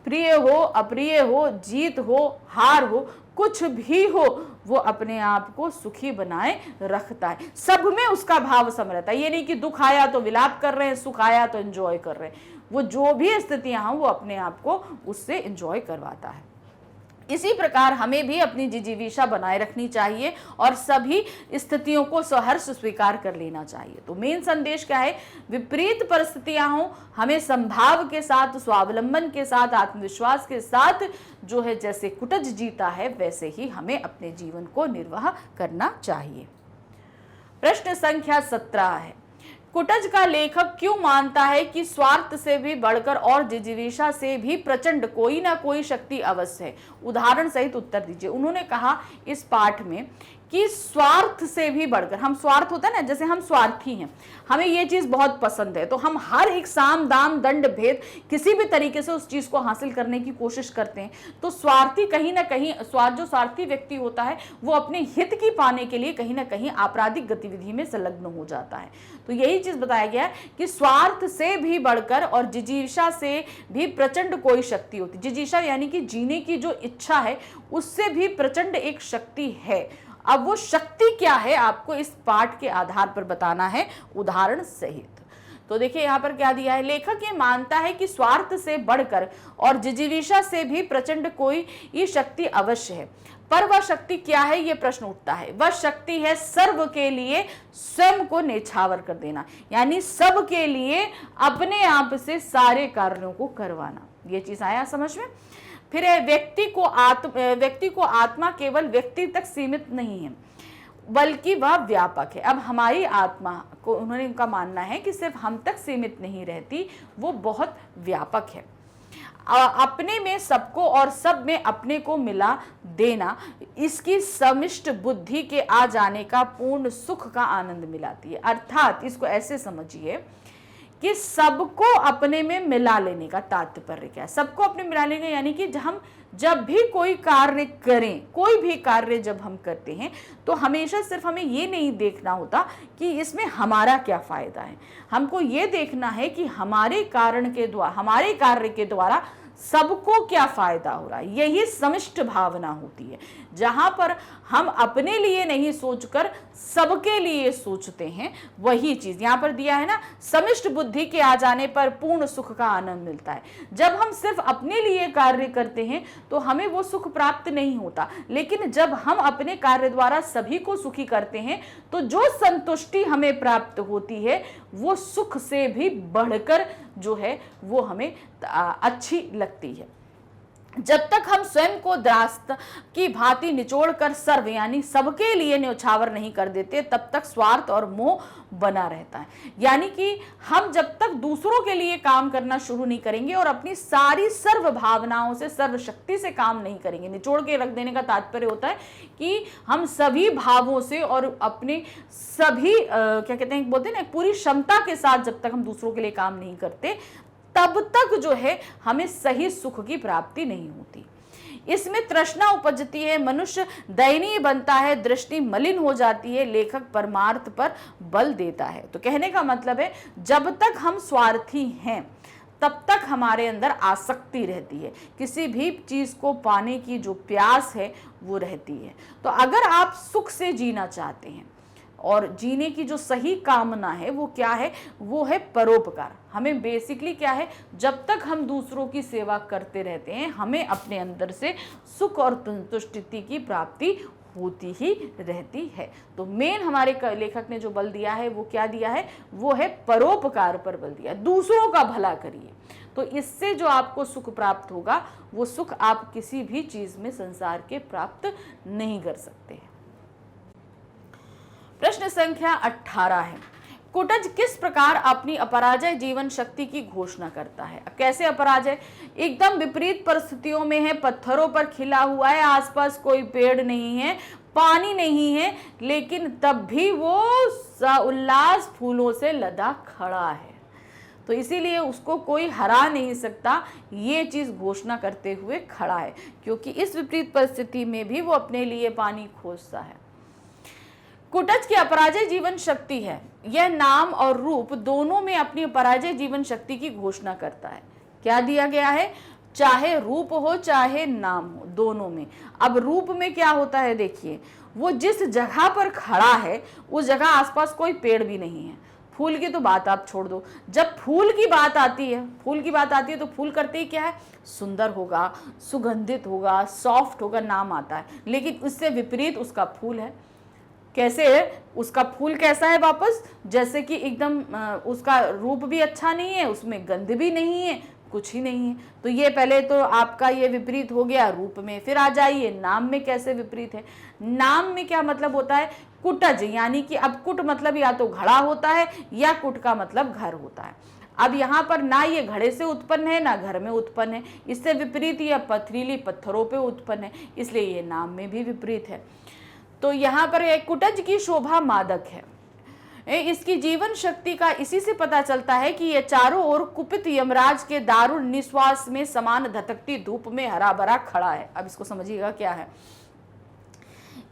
प्रिय हो अप्रिय हो, जीत हो हार हो, कुछ भी हो, वो अपने आप को सुखी बनाए रखता है। सब में उसका भाव सम रहता है। ये नहीं कि दुख आया तो विलाप कर रहे हैं, सुख आया तो एंजॉय कर रहे हैं। वो जो भी स्थितियां हैं वो अपने आप को उससे एंजॉय करवाता है। इसी प्रकार हमें भी अपनी जिजीविषा बनाए रखनी चाहिए और सभी स्थितियों को सहर्ष स्वीकार कर लेना चाहिए। तो मेन संदेश क्या है? विपरीत परिस्थितियां हो, हमें संभाव के साथ, स्वावलंबन के साथ, आत्मविश्वास के साथ जो है, जैसे कुटज जीता है वैसे ही हमें अपने जीवन को निर्वाह करना चाहिए। प्रश्न संख्या 17 है, कुटज का लेखक क्यों मानता है कि स्वार्थ से भी बढ़कर और जिजीविषा से भी प्रचंड कोई ना कोई शक्ति अवश्य है? उदाहरण सहित उत्तर दीजिए। उन्होंने कहा इस पाठ में कि स्वार्थ से भी बढ़कर, हम स्वार्थ होता है ना, जैसे हम स्वार्थी हैं, हमें ये चीज बहुत पसंद है तो हम हर एक साम दाम दंड भेद किसी भी तरीके से उस चीज को हासिल करने की कोशिश करते हैं। तो स्वार्थी कहीं ना कहीं, जो स्वार्थी व्यक्ति होता है वो अपने हित की पाने के लिए कहीं ना कहीं आपराधिक गतिविधि में संलग्न हो जाता है। तो यही चीज बताया गया है कि स्वार्थ से भी बढ़कर और जिजीविषा से भी प्रचंड कोई शक्ति होती है। जिजीविषा यानी कि जीने की जो इच्छा है उससे भी प्रचंड एक शक्ति है। अब वो शक्ति क्या है आपको इस पाठ के आधार पर बताना है उदाहरण सहित। तो देखिए यहाँ पर क्या दिया है, लेखक ये मानता है कि स्वार्थ से बढ़कर और जिजीविषा से भी प्रचंड कोई ये शक्ति अवश्य है, पर वह शक्ति क्या है, ये प्रश्न उठता है। वह शक्ति है सर्व के लिए स्वयं को नेछावर कर देना, यानी सब के लिए अपने आप से सारे कार्यों को करवाना। ये चीज आया समझ में? फिर है, व्यक्ति को आत्मा केवल व्यक्ति तक सीमित नहीं है बल्कि वह व्यापक है। अब हमारी आत्मा को उन्होंने, उनका मानना है कि सिर्फ हम तक सीमित नहीं रहती, वो बहुत व्यापक है। अपने में सबको और सब में अपने को मिला देना इसकी समिष्ट बुद्धि के आ जाने का पूर्ण सुख का आनंद मिलाती है। अर्थात इसको ऐसे समझिए कि सबको अपने में मिला लेने का तात्पर्य क्या है? सबको अपने मिला लेने यानी कि हम जब भी कोई कार्य करें, कोई भी कार्य जब हम करते हैं तो हमेशा सिर्फ हमें ये नहीं देखना होता कि इसमें हमारा क्या फायदा है, हमको ये देखना है कि हमारे कार्य के द्वारा सबको क्या फायदा हो रहा है। यही समिष्ट भावना होती है, जहां पर हम अपने लिए नहीं सोचकर सबके लिए सोचते हैं। वही चीज यहां पर दिया है ना, समिष्ट बुद्धि के आ जाने पर पूर्ण सुख का आनंद मिलता है। जब हम सिर्फ अपने लिए कार्य करते हैं तो हमें वो सुख प्राप्त नहीं होता, लेकिन जब हम अपने कार्य द्वारा सभी को सुखी करते हैं तो जो संतुष्टि हमें प्राप्त होती है वो सुख से भी बढ़कर जो है वो हमें अच्छी लगती है। जब तक हम स्वयं को द्रास्त की भांति निचोड़कर सर्व यानी सबके लिए न्यौछावर नहीं कर देते, तब तक स्वार्थ और मोह बना रहता है। यानी कि हम जब तक दूसरों के लिए काम करना शुरू नहीं करेंगे और अपनी सारी सर्व भावनाओं से, सर्व शक्ति से काम नहीं करेंगे, निचोड़ के रख देने का तात्पर्य होता है कि हम सभी भावों से और अपने सभी क्या कहते हैं, बोलते हैं ना, पूरी क्षमता के साथ जब तक हम दूसरों के लिए काम नहीं करते तब तक जो है हमें सही सुख की प्राप्ति नहीं होती। इसमें तृष्णा उपजती है, मनुष्य दयनीय बनता है, दृष्टि मलिन हो जाती है, लेखक परमार्थ पर बल देता है। तो कहने का मतलब है जब तक हम स्वार्थी हैं तब तक हमारे अंदर आसक्ति रहती है, किसी भी चीज को पाने की जो प्यास है वो रहती है। तो अगर आप सुख से जीना चाहते हैं और जीने की जो सही कामना है वो क्या है, वो है परोपकार। हमें बेसिकली क्या है, जब तक हम दूसरों की सेवा करते रहते हैं हमें अपने अंदर से सुख और संतुष्टि की प्राप्ति होती ही रहती है। तो मेन हमारे लेखक ने जो बल दिया है वो क्या दिया है, वो है परोपकार पर बल दिया, दूसरों का भला करिए। तो इससे जो आपको सुख प्राप्त होगा वो सुख आप किसी भी चीज में संसार के प्राप्त नहीं कर सकते हैं। प्रश्न संख्या 18 है, कुटज किस प्रकार अपनी अपराजय जीवन शक्ति की घोषणा करता है? कैसे अपराजय? एकदम विपरीत परिस्थितियों में है, पत्थरों पर खिला हुआ है, आसपास कोई पेड़ नहीं है, पानी नहीं है, लेकिन तब भी वो उल्लास फूलों से लदा खड़ा है। तो इसीलिए उसको कोई हरा नहीं सकता, ये चीज घोषणा करते हुए खड़ा है, क्योंकि इस विपरीत परिस्थिति में भी वो अपने लिए पानी खोजता है। कुटज की अपराजय जीवन शक्ति है, यह नाम और रूप दोनों में अपनी अपराजय जीवन शक्ति की घोषणा करता है। क्या दिया गया है, चाहे रूप हो चाहे नाम हो, दोनों में। अब रूप में क्या होता है, देखिए वो जिस जगह पर खड़ा है उस जगह आसपास कोई पेड़ भी नहीं है, फूल की तो बात आप छोड़ दो, जब फूल की बात आती है तो फूल करते ही क्या है, सुंदर होगा, सुगंधित होगा, सॉफ्ट होगा, नाम आता है। लेकिन उससे विपरीत उसका फूल है। कैसे है उसका फूल, कैसा है वापस, जैसे कि एकदम उसका रूप भी अच्छा नहीं है, उसमें गंध भी नहीं है, कुछ ही नहीं है। तो ये पहले तो आपका ये विपरीत हो गया रूप में। फिर आ जाइए नाम में कैसे विपरीत है। नाम में क्या मतलब होता है, कुटज, यानी कि अब कुट मतलब या तो घड़ा होता है या कुट का मतलब घर होता है। अब यहाँ पर ना ये घड़े से उत्पन्न है ना घर में उत्पन्न है, इससे विपरीत यह पथरीली पत्थरों पे उत्पन्न है, इसलिए ये नाम में भी विपरीत है। तो यहाँ पर एक कुटज की शोभा मादक है। इसकी जीवन शक्ति का इसी से पता चलता है कि यह चारों ओर कुपित यमराज के दारुण निश्वास में समान धधकती धूप में हरा भरा खड़ा है। अब इसको समझिएगा क्या है,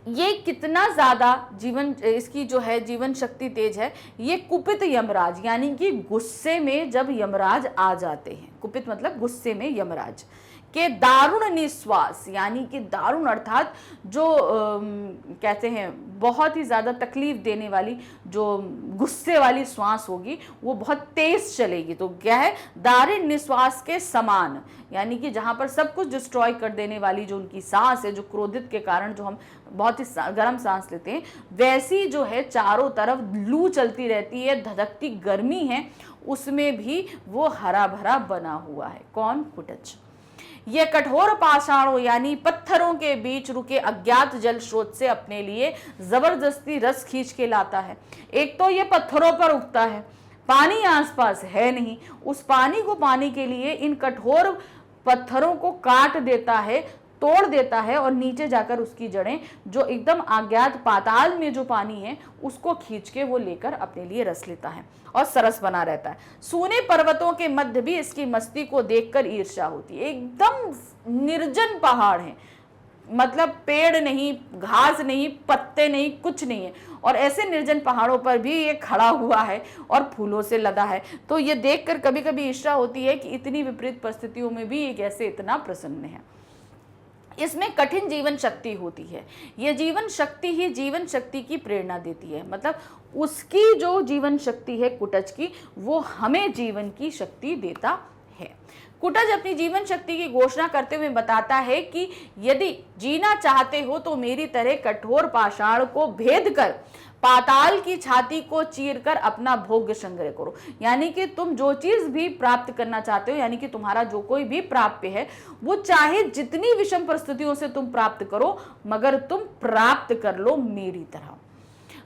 ये कितना ज्यादा जीवन, इसकी जो है जीवन शक्ति तेज है। ये कुपित यमराज यानी कि गुस्से में जब यमराज आ जाते हैं, कुपित मतलब गुस्से में यमराज के दारुण निश्वास, यानी कि दारुण अर्थात जो कहते हैं बहुत ही ज़्यादा तकलीफ देने वाली जो गुस्से वाली श्वास होगी वो बहुत तेज चलेगी। तो क्या है, दारुण निश्वास के समान, यानी कि जहाँ पर सब कुछ डिस्ट्रॉय कर देने वाली जो उनकी सांस है, जो क्रोधित के कारण जो हम बहुत ही गर्म सांस लेते हैं, वैसी जो है चारों तरफ लू चलती रहती है, धधकती गर्मी है, उसमें भी वो हरा भरा बना हुआ है। कौन, कुटज। ये कठोर पाषाणों यानी पत्थरों के बीच रुके अज्ञात जल स्रोत से अपने लिए जबरदस्ती रस खींच के लाता है। एक तो ये पत्थरों पर उगता है, पानी आसपास है नहीं, उस पानी को पाने के लिए इन कठोर पत्थरों को काट देता है, तोड़ देता है और नीचे जाकर उसकी जड़ें जो एकदम अज्ञात पाताल में जो पानी है उसको खींच के वो लेकर अपने लिए रस लेता है और सरस बना रहता है। सूने पर्वतों के मध्य भी इसकी मस्ती को देखकर ईर्ष्या होती है। एकदम निर्जन पहाड़ है, मतलब पेड़ नहीं, घास नहीं, पत्ते नहीं, कुछ नहीं है, और ऐसे निर्जन पहाड़ों पर भी ये खड़ा हुआ है और फूलों से लदा है। तो ये देखकर कभी कभी ईर्ष्या होती है कि इतनी विपरीत परिस्थितियों में भी ये कैसे इतना प्रसन्न है। इसमें कठिन जीवन शक्ति होती है। ये जीवन शक्ति ही जीवन शक्ति की प्रेरणा देती है, मतलब उसकी जो जीवन शक्ति है कुटज की, वो हमें जीवन की शक्ति देता है। कुटज अपनी जीवन शक्ति की घोषणा करते हुए बताता है कि यदि जीना चाहते हो तो मेरी तरह कठोर पाषाण को भेद कर पाताल की छाती को चीरकर अपना भोग्य संग्रह करो। यानी कि तुम जो चीज भी प्राप्त करना चाहते हो, यानी कि तुम्हारा जो कोई भी प्राप्य है, वो चाहे जितनी विषम परिस्थितियों से तुम प्राप्त करो, मगर तुम प्राप्त कर लो मेरी तरह।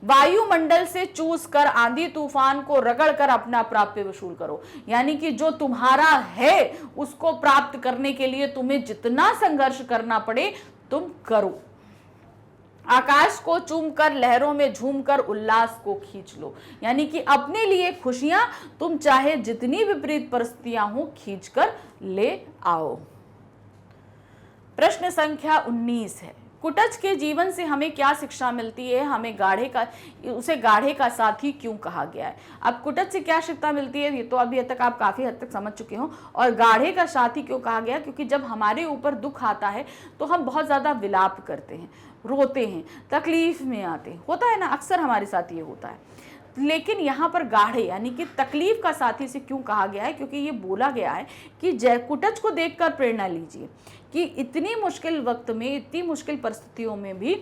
वायुमंडल से चूस कर आंधी तूफान को रगड़ कर अपना प्राप्य वसूल करो। यानी कि जो तुम्हारा है उसको प्राप्त करने के लिए तुम्हें जितना संघर्ष करना पड़े तुम करो। आकाश को चूमकर लहरों में झूमकर उल्लास को खींच लो। यानी कि अपने लिए खुशियां तुम चाहे जितनी विपरीत परिस्थितियां हो खींच कर ले आओ। प्रश्न संख्या 19 है, कुटज के जीवन से हमें क्या शिक्षा मिलती है, हमें उसे गाढ़े का साथी क्यों कहा गया है। अब कुटज से क्या शिक्षा मिलती है ये तो अभी तक आप काफी हद तक समझ चुके हो। और गाढ़े का साथी क्यों कहा गया, क्योंकि जब हमारे ऊपर दुख आता है तो हम बहुत ज्यादा विलाप करते हैं, रोते हैं, तकलीफ में आते हैं, होता है ना, अक्सर हमारे साथ ये होता है। लेकिन यहाँ पर गाढ़े यानी कि तकलीफ का साथी से क्यों कहा गया है, क्योंकि ये बोला गया है कि कुटज को देखकर प्रेरणा लीजिए कि इतनी मुश्किल वक्त में, इतनी मुश्किल परिस्थितियों में भी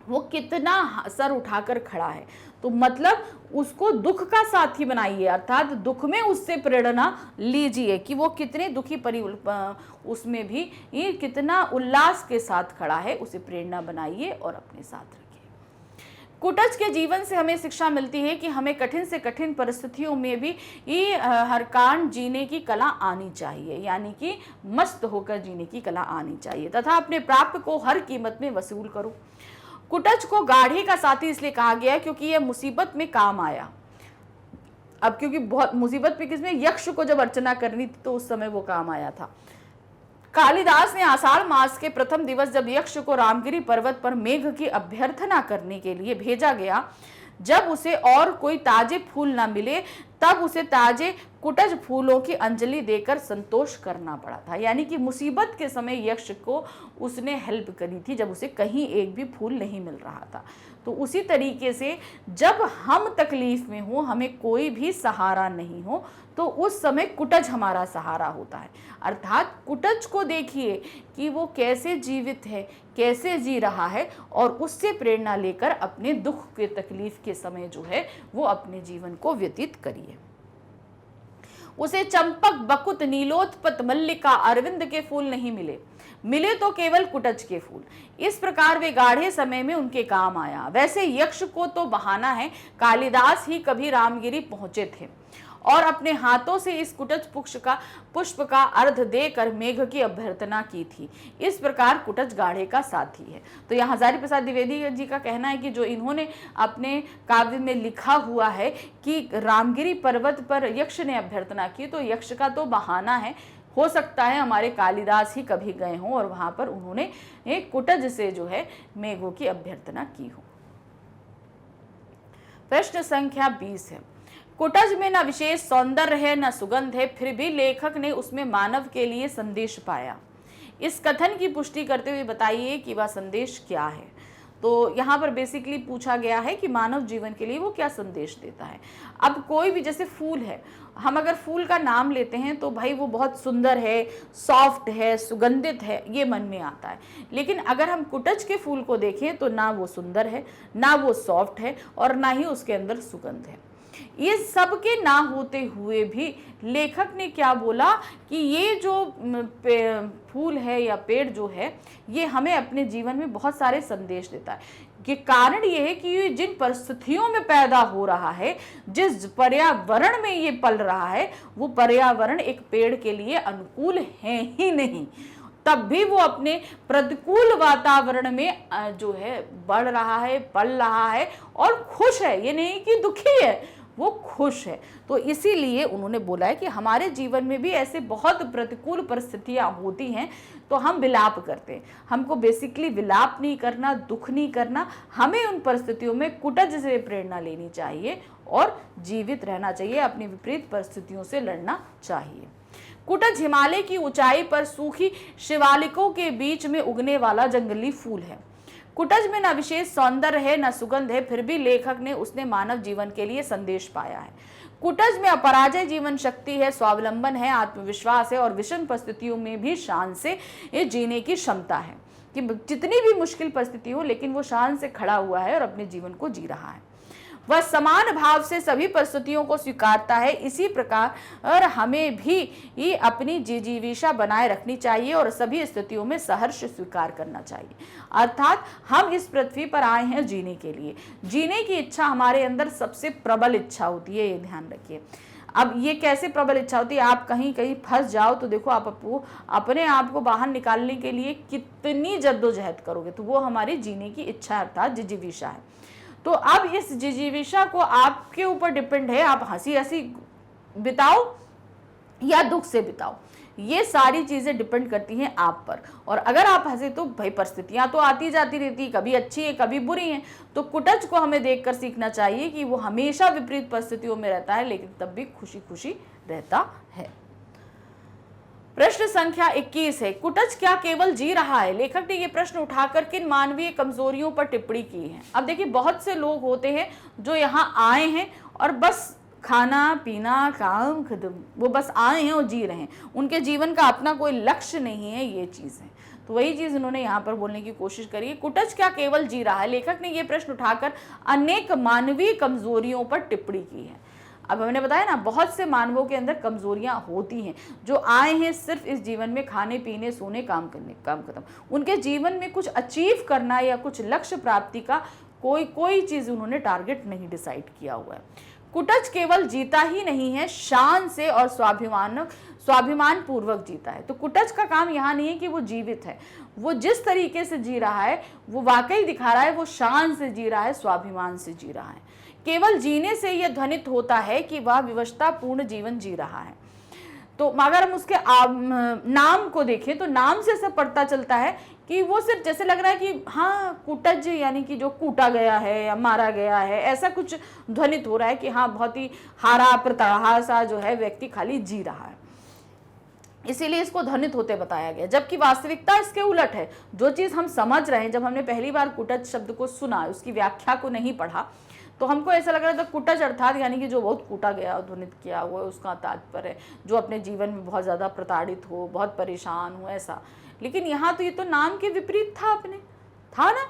वो कितना सर उठाकर खड़ा है। तो मतलब उसको दुख का साथी बनाइए, अर्थात दुख में उससे प्रेरणा लीजिए कि वो कितने दुखी उसमें भी ये कितना उल्लास के साथ खड़ा है, उसे प्रेरणा बनाइए और अपने साथ रखिए। कुटज के जीवन से हमें शिक्षा मिलती है कि हमें कठिन से कठिन परिस्थितियों में भी ये हरकान जीने की कला आनी चाहिए, यानी कि मस्त होकर जीने की कला आनी चाहिए तथा अपने प्राप्य को हर कीमत में वसूल करो। कुटज को गाढ़े का साथी इसलिए कहा गया क्योंकि यह मुसीबत में काम आया। अब क्योंकि बहुत मुसीबत में किसमें, यक्ष को जब अर्चना करनी थी तो उस समय वो काम आया था। कालिदास ने आषाढ़ मास के प्रथम दिवस जब यक्ष को रामगिरी पर्वत पर मेघ की अभ्यर्थना करने के लिए भेजा गया, जब उसे और कोई ताजे फूल न मिले तब उसे ताजे कुटज फूलों की अंजलि देकर संतोष करना पड़ा था। यानी कि मुसीबत के समय यक्ष को उसने हेल्प करी थी, जब उसे कहीं एक भी फूल नहीं मिल रहा था। तो उसी तरीके से जब हम तकलीफ में हो, हमें कोई भी सहारा नहीं हो, तो उस समय कुटज हमारा सहारा होता है। अर्थात कुटज को देखिए कि वो कैसे जीवित है, कैसे जी रहा है, और उससे प्रेरणा लेकर अपने दुख के तकलीफ के समय जो है वो अपने जीवन को व्यतीत करिए। उसे चंपक, बकुत, नीलोत्पत, मल्लिका, अरविंद के फूल नहीं मिले, मिले तो केवल कुटज के फूल। इस प्रकार वे गाढ़े समय में उनके काम आया। वैसे यक्ष को तो बहाना है, कालिदास ही कभी रामगिरी पहुंचे थे और अपने हाथों से इस कुटज पुष्प का अर्ध देकर मेघ की अभ्यर्थना की थी। इस प्रकार कुटज गाढ़े का साथी है। तो यहाँ हजारी प्रसाद द्विवेदी जी का कहना है कि जो इन्होंने अपने काव्य में लिखा हुआ है कि रामगिरी पर्वत पर यक्ष ने अभ्यर्थना की, तो यक्ष का तो बहाना है। हो सकता है हमारे कालिदास ही कभी गए हों और वहां पर उन्होंने एक कुटज से जो है मेघों की अभ्यर्थना की हो। प्रश्न संख्या 20 है, कुटज में न विशेष सौंदर्य है न सुगंध है, फिर भी लेखक ने उसमें मानव के लिए संदेश पाया। इस कथन की पुष्टि करते हुए बताइए कि वह संदेश क्या है। तो यहाँ पर बेसिकली पूछा गया है कि मानव जीवन के लिए वो क्या संदेश देता है। अब कोई भी, जैसे फूल है, हम अगर फूल का नाम लेते हैं तो भाई वो बहुत सुंदर है, सॉफ्ट है, सुगंधित है, ये मन में आता है। लेकिन अगर हम कुटज के फूल को देखें तो ना वो सुंदर है, ना वो सॉफ्ट है, और ना ही उसके अंदर सुगंध है। ये सब के ना होते हुए भी लेखक ने क्या बोला कि ये जो फूल है या पेड़ जो है, ये हमें अपने जीवन में बहुत सारे संदेश देता है। कि कारण ये है कि ये जिन परिस्थितियों में पैदा हो रहा है, जिस पर्यावरण में ये पल रहा है, वो पर्यावरण एक पेड़ के लिए अनुकूल है ही नहीं, तब भी वो अपने प्रतिकूल वातावरण में जो है बढ़ रहा है, पल रहा है और खुश है। ये नहीं कि दुखी है, वो खुश है। तो इसीलिए उन्होंने बोला है कि हमारे जीवन में भी ऐसे बहुत प्रतिकूल परिस्थितियां होती हैं, तो हम विलाप करते हैं। हमको बेसिकली विलाप नहीं करना, दुख नहीं करना, हमें उन परिस्थितियों में कुटज से प्रेरणा लेनी चाहिए और जीवित रहना चाहिए, अपनी विपरीत परिस्थितियों से लड़ना चाहिए। कुटज हिमालय की ऊंचाई पर सूखी शिवालिकों के बीच में उगने वाला जंगली फूल है। कुटज में न विशेष सौंदर्य है न सुगंध है, फिर भी लेखक ने उसने मानव जीवन के लिए संदेश पाया है। कुटज में अपराजय जीवन शक्ति है, स्वावलंबन है, आत्मविश्वास है और विषम परिस्थितियों में भी शान से जीने की क्षमता है। कि जितनी भी मुश्किल परिस्थिति हो, लेकिन वो शान से खड़ा हुआ है और अपने जीवन को जी रहा है। वह समान भाव से सभी परिस्थितियों को स्वीकारता है। इसी प्रकार और हमें भी अपनी जिजीविषा बनाए रखनी चाहिए और सभी स्थितियों में सहर्ष स्वीकार करना चाहिए। अर्थात हम इस पृथ्वी पर आए हैं जीने के लिए। जीने की इच्छा हमारे अंदर सबसे प्रबल इच्छा होती है, ये ध्यान रखिए। अब ये कैसे प्रबल इच्छा होती है, आप कहीं कहीं फंस जाओ तो देखो आप अपने आप को बाहर निकालने के लिए कितनी जद्दोजहद करोगे, तो वो हमारी जीने की इच्छा अर्थात जिजीविषा है। तो अब इस जिजीविषा को आपके ऊपर डिपेंड है, आप हंसी हंसी बिताओ या दुख से बिताओ, ये सारी चीजें डिपेंड करती हैं आप पर। और अगर आप हंसे तो भाई परिस्थितियां तो आती जाती रहती, कभी अच्छी है कभी बुरी हैं। तो कुटज को हमें देखकर सीखना चाहिए कि वो हमेशा विपरीत परिस्थितियों में रहता है, लेकिन तब भी खुशी खुशी रहता है। प्रश्न संख्या 21 है, कुटज क्या केवल जी रहा है? लेखक ने यह प्रश्न उठाकर किन मानवीय कमजोरियों पर टिप्पणी की है? अब देखिए, बहुत से लोग होते हैं जो यहाँ आए हैं और बस खाना पीना काम खत्म, वो बस आए हैं और जी रहे हैं, उनके जीवन का अपना कोई लक्ष्य नहीं है, ये चीज है। तो वही चीज उन्होंने यहाँ पर बोलने की कोशिश करी है, कुटज क्या केवल जी रहा है? लेखक ने यह प्रश्न उठाकर अनेक मानवीय कमजोरियों पर टिप्पणी की है। अब हमने बताया ना, बहुत से मानवों के अंदर कमजोरियां होती हैं, जो आए हैं सिर्फ इस जीवन में खाने पीने सोने काम करने, काम खत्म। उनके जीवन में कुछ अचीव करना या कुछ लक्ष्य प्राप्ति का कोई चीज उन्होंने टारगेट नहीं डिसाइड किया हुआ है। कुटज केवल जीता ही नहीं है, शान से और स्वाभिमान पूर्वक जीता है। तो कुटज का काम यहाँ नहीं है कि वो जीवित है, वो जिस तरीके से जी रहा है वो वाकई दिखा रहा है, वो शान से जी रहा है, स्वाभिमान से जी रहा है। केवल जीने से यह ध्वनित होता है कि वह विवशतापूर्ण जीवन जी रहा है। तो अगर हम उसके नाम को देखें तो नाम से सब पता चलता है कि वो सिर्फ जैसे लग रहा है कि हाँ कुटज यानी कि जो कूटा गया है या मारा गया है, ऐसा कुछ ध्वनित हो रहा है कि हाँ बहुत ही हारा प्रतड़हा सा जो है व्यक्ति खाली जी रहा है, इसीलिए इसको ध्वनित होते बताया गया। जबकि वास्तविकता इसके उलट है। जो चीज हम समझ रहे हैं, जब हमने पहली बार कुटज शब्द को सुना, उसकी व्याख्या को नहीं पढ़ा, तो हमको ऐसा लग रहा था कुटज अर्थात यानी कि जो बहुत कूटा गया, ध्वनित किया हुआ, उसका तात्पर्य है जो अपने जीवन में बहुत ज्यादा प्रताड़ित हो, बहुत परेशान हो, ऐसा। लेकिन यहाँ तो ये तो नाम के विपरीत था, अपने था ना,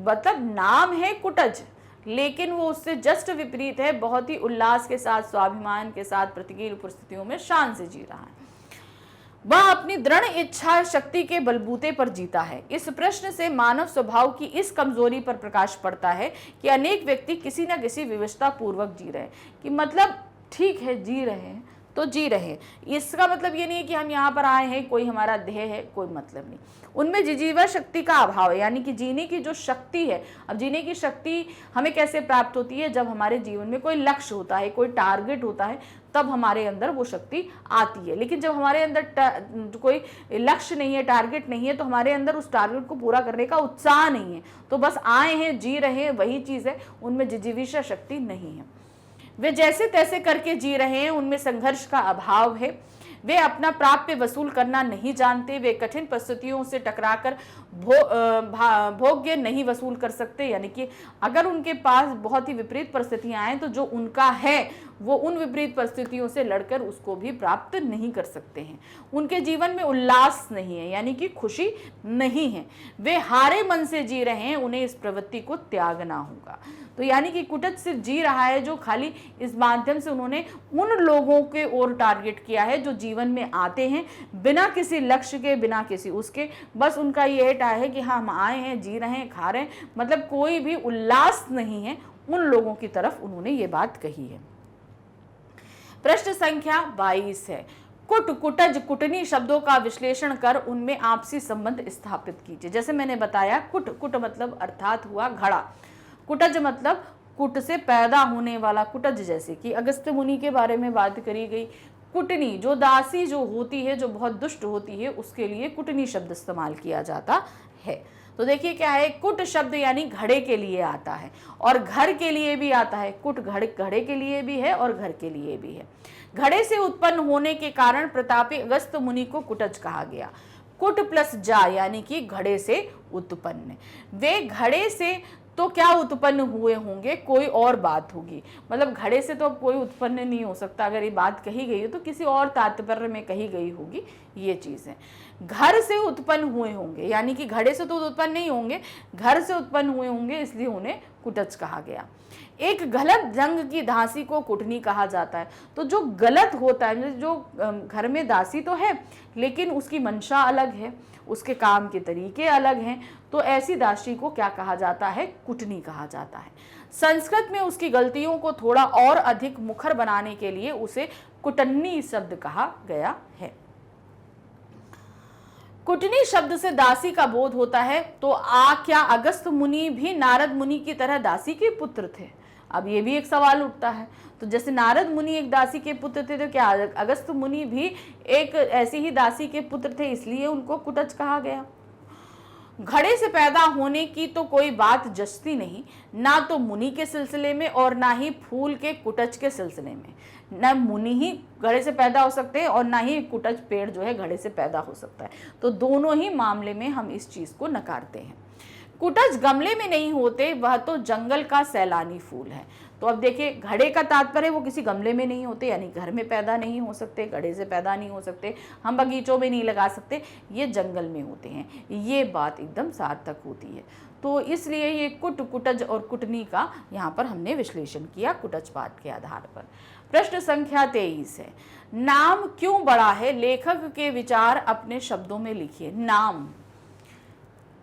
मतलब नाम है कुटज, लेकिन वो उससे जस्ट विपरीत है, बहुत ही उल्लास के साथ, स्वाभिमान के साथ, प्रतिकूल परिस्थितियों में शान से जी रहा है। वह अपनी दृढ़ इच्छा शक्ति के बलबूते पर जीता है। इस प्रश्न से मानव स्वभाव की इस कमजोरी पर प्रकाश पड़ता है कि अनेक व्यक्ति किसी न किसी विवशता पूर्वक जी रहे हैं, कि मतलब ठीक है जी रहे हैं तो जी रहे हैं, इसका मतलब ये नहीं है कि हम यहाँ पर आए हैं, कोई हमारा ध्येय है, कोई मतलब नहीं। उनमें जिजीवा शक्ति का अभाव है, यानी कि जीने की जो शक्ति है। अब जीने की शक्ति हमें कैसे प्राप्त होती है? जब हमारे जीवन में कोई लक्ष्य होता है, कोई टारगेट होता है, तब हमारे अंदर वो शक्ति आती है। लेकिन जब हमारे अंदर कोई लक्ष्य नहीं है, टारगेट नहीं है, तो हमारे अंदर उस टारगेट को पूरा करने का उत्साह नहीं है, तो बस आए हैं, जी रहे हैं, वही चीज़ है, उनमें जिजीविषा शक्ति नहीं है। वे जैसे तैसे करके जी रहे हैं, उनमें संघर्ष का अभाव है। वे अपना प्राप्य वसूल करना नहीं जानते, वे कठिन परिस्थितियों से टकराकर भोग्य नहीं वसूल कर सकते, यानी कि अगर उनके पास बहुत ही विपरीत परिस्थितियां आए तो जो उनका है वो उन विपरीत परिस्थितियों से लड़कर उसको भी प्राप्त नहीं कर सकते हैं। उनके जीवन में उल्लास नहीं है, यानी कि खुशी नहीं है। वे हारे मन से जी रहे हैं, उन्हें इस प्रवृत्ति को त्यागना होगा। तो यानी कि कुटज सिर्फ जी रहा है जो खाली इस माध्यम से उन्होंने उन लोगों के ओर टारगेट किया है जो जीवन में आते हैं बिना किसी लक्ष्य के, बिना किसी उसके, बस उनका ये है कि हाँ हम आए हैं, जी रहे हैं, खा रहे हैं, मतलब कोई भी उल्लास नहीं है। उन लोगों की तरफ उन्होंने ये बात कही है। प्रश्न संख्या 22 है, कुट, कुटज, कुटनी शब्दों का विश्लेषण कर उनमें आपसी संबंध स्थापित कीजिए। जैसे मैंने बताया, कुट, कुट मतलब अर्थात हुआ घड़ा, कुटज मतलब कुट से पैदा होने वाला कुटज, जैसे कि अगस्त्य मुनि के बारे में बात करी गई। कुटनी जो दासी जो होती है, जो बहुत दुष्ट होती है, उसके लिए कुटनी शब्द इस्तेमाल किया जाता है। तो देखिए क्या है, कुट शब्द यानी घड़े के लिए आता है और घर के लिए भी आता है। कुट घड़े के लिए भी है और घर के लिए भी है। घड़े से उत्पन्न होने के कारण प्रतापी अगस्त्य मुनि को कुटज कहा गया। कुट प्लस जा यानी कि घड़े से उत्पन्न। वे घड़े से तो क्या उत्पन्न हुए होंगे, कोई और बात होगी, मतलब घड़े से तो अब कोई उत्पन्न नहीं हो सकता। अगर ये बात कही गई है तो किसी और तात्पर्य में कही गई होगी, ये चीज़ है। घर से उत्पन्न हुए होंगे, यानी कि घड़े से तो उत्पन्न नहीं होंगे, घर से उत्पन्न हुए होंगे, इसलिए उन्हें कुटज कहा गया। एक गलत जंग की दासी को कुटनी कहा जाता है। तो जो गलत होता है, जो घर में दासी तो है लेकिन उसकी मंशा अलग है, उसके काम के तरीके अलग हैं, तो ऐसी दासी को क्या कहा जाता है? कुटनी कहा जाता है। संस्कृत में उसकी गलतियों को थोड़ा और अधिक मुखर बनाने के लिए उसे कुटन्नी शब्द कहा गया है। कुटनी शब्द से दासी का बोध होता है, तो क्या अगस्त्य मुनि भी नारद मुनि की तरह दासी के पुत्र थे? अब ये भी एक सवाल उठता है। तो जैसे नारद मुनि एक दासी के पुत्र थे, तो क्या अगस्त्य मुनि भी एक ऐसी ही दासी के पुत्र थे, इसलिए उनको कुटज कहा गया? घड़े से पैदा होने की तो कोई बात जचती नहीं, ना तो मुनि के सिलसिले में और ना ही फूल के कुटज के सिलसिले में। न मुनि ही घड़े से पैदा हो सकते हैं और ना ही कुटज पेड़ जो है घड़े से पैदा हो सकता है। तो दोनों ही मामले में हम इस चीज को नकारते हैं। कुटज गमले में नहीं होते, वह तो जंगल का सैलानी फूल है। तो अब देखिए, घड़े का तात्पर्य वो किसी गमले में नहीं होते, यानी घर में पैदा नहीं हो सकते, घड़े से पैदा नहीं हो सकते, हम बगीचों में नहीं लगा सकते, ये जंगल में होते हैं। ये बात एकदम सार्थक होती है। तो इसलिए ये कुट, कुटज और कुटनी का यहाँ पर हमने विश्लेषण किया कुटज पाठ के आधार पर। प्रश्न संख्या 23 है, नाम क्यों बड़ा है? लेखक के विचार अपने शब्दों में लिखिए। नाम,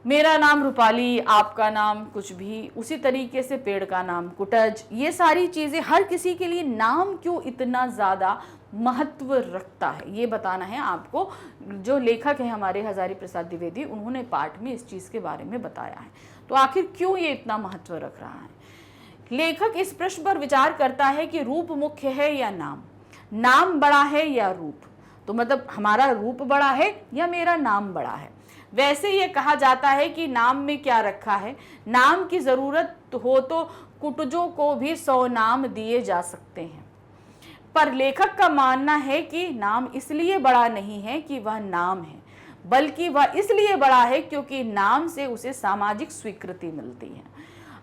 मेरा नाम रूपाली, आपका नाम कुछ भी, उसी तरीके से पेड़ का नाम कुटज, ये सारी चीजें हर किसी के लिए नाम क्यों इतना ज्यादा महत्व रखता है, ये बताना है आपको। जो लेखक है हमारे हजारी प्रसाद द्विवेदी, उन्होंने पाठ में इस चीज के बारे में बताया है। तो आखिर क्यों ये इतना महत्व रख रहा है? लेखक इस प्रश्न पर विचार करता है कि रूप मुख्य है या नाम, नाम बड़ा है या रूप। तो मतलब हमारा रूप बड़ा है या मेरा नाम बड़ा है? वैसे ये कहा जाता है कि नाम में क्या रखा है, नाम की जरूरत हो तो कुटजों को भी 100 नाम दिए जा सकते हैं। पर लेखक का मानना है कि नाम इसलिए बड़ा नहीं है कि वह नाम है, बल्कि वह इसलिए बड़ा है क्योंकि नाम से उसे सामाजिक स्वीकृति मिलती है।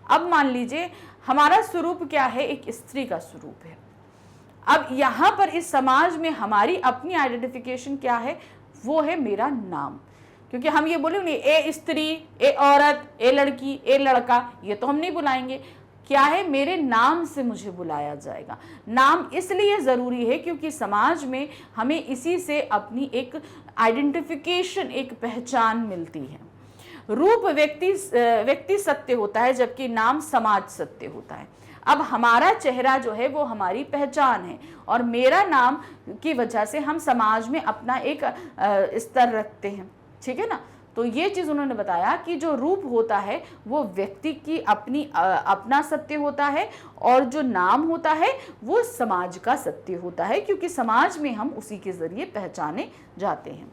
अब मान लीजिए हमारा स्वरूप क्या है, एक स्त्री का स्वरूप है। अब यहाँ पर इस समाज में हमारी अपनी आइडेंटिफिकेशन क्या है, वो है मेरा नाम। क्योंकि हम ये बोले ए स्त्री, ए औरत, ए लड़की, ए लड़का, ये तो हम नहीं बुलाएंगे। क्या है, मेरे नाम से मुझे बुलाया जाएगा। नाम इसलिए ज़रूरी है क्योंकि समाज में हमें इसी से अपनी एक आइडेंटिफिकेशन, एक पहचान मिलती है। रूप व्यक्ति सत्य होता है, जबकि नाम समाज सत्य होता है। अब हमारा चेहरा जो है वो हमारी पहचान है, और मेरा नाम की वजह से हम समाज में अपना एक स्तर रखते हैं, ठीक है ना। तो ये चीज़ उन्होंने बताया कि जो रूप होता है वो व्यक्ति की अपना सत्य होता है, और जो नाम होता है वो समाज का सत्य होता है, क्योंकि समाज में हम उसी के जरिए पहचाने जाते हैं।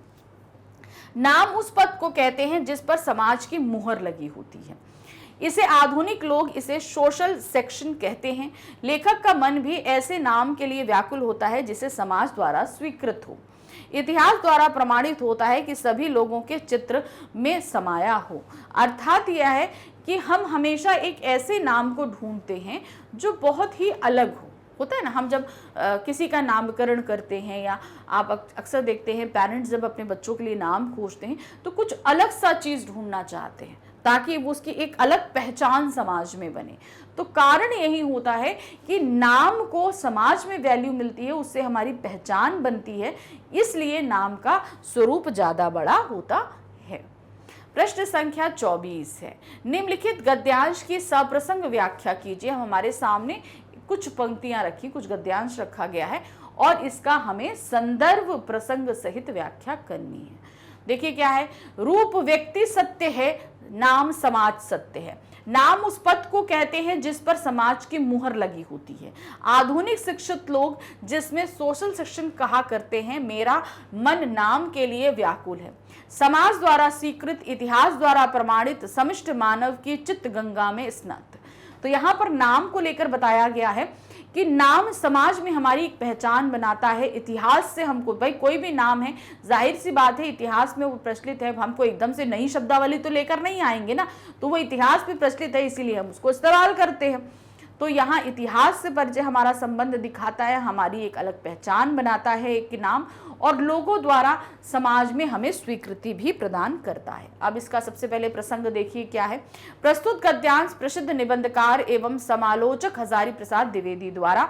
नाम उस पद को कहते हैं जिस पर समाज की मुहर लगी होती है। इसे आधुनिक लोग इसे सोशल सेक्शन कहते हैं। लेखक का मन भी ऐसे नाम के लिए व्याकुल होता है जिसे समाज द्वारा स्वीकृत हो, इतिहास द्वारा प्रमाणित होता है कि सभी लोगों के चित्र में समाया हो। अर्थात यह है कि हम हमेशा एक ऐसे नाम को ढूंढते हैं जो बहुत ही अलग हो। होता है ना, हम जब किसी का नामकरण करते हैं, या आप अक्सर देखते हैं पेरेंट्स जब अपने बच्चों के लिए नाम खोजते हैं तो कुछ अलग सा चीज़ ढूंढना चाहते हैं ताकि वो उसकी एक अलग पहचान समाज में बने। तो कारण यही होता है कि नाम को समाज में वैल्यू मिलती है, उससे हमारी पहचान बनती है, इसलिए नाम का स्वरूप ज़्यादा बड़ा होता है। प्रश्न संख्या 24 है, निम्नलिखित गद्यांश की सप्रसंग व्याख्या कीजिए। हमारे सामने कुछ पंक्तियां रखी, कुछ गद्यांश रखा गया है और इसका हमें संदर्भ प्रसंग सहित व्याख्या करनी है। देखिए क्या है, रूप व्यक्ति सत्य है, नाम समाज सत्य है। नाम उस पद को कहते हैं जिस पर समाज की मुहर लगी होती है। आधुनिक शिक्षित लोग, जिसमें सोशल सेक्शन कहा करते हैं, मेरा मन नाम के लिए व्याकुल है। समाज द्वारा स्वीकृत, इतिहास द्वारा प्रमाणित, समिष्ट मानव की चित्त गंगा में स्नात। तो यहाँ पर नाम को लेकर बताया गया है कि नाम समाज में हमारी एक पहचान बनाता है। इतिहास से हमको, भाई कोई भी नाम है, जाहिर सी बात है इतिहास में वो प्रचलित है, हमको एकदम से नई शब्दावली तो लेकर नहीं आएंगे ना, तो वो इतिहास में प्रचलित है इसीलिए हम उसको इस्तेमाल करते हैं। तो यहाँ इतिहास से परिचय हमारा संबंध दिखाता है, हमारी एक अलग पहचान बनाता है एक नाम, और लोगों द्वारा समाज में हमें स्वीकृति भी प्रदान करता है। अब इसका सबसे पहले प्रसंग देखिए क्या है। प्रस्तुत गद्यांश प्रसिद्ध निबंधकार एवं समालोचक हजारी प्रसाद द्विवेदी द्वारा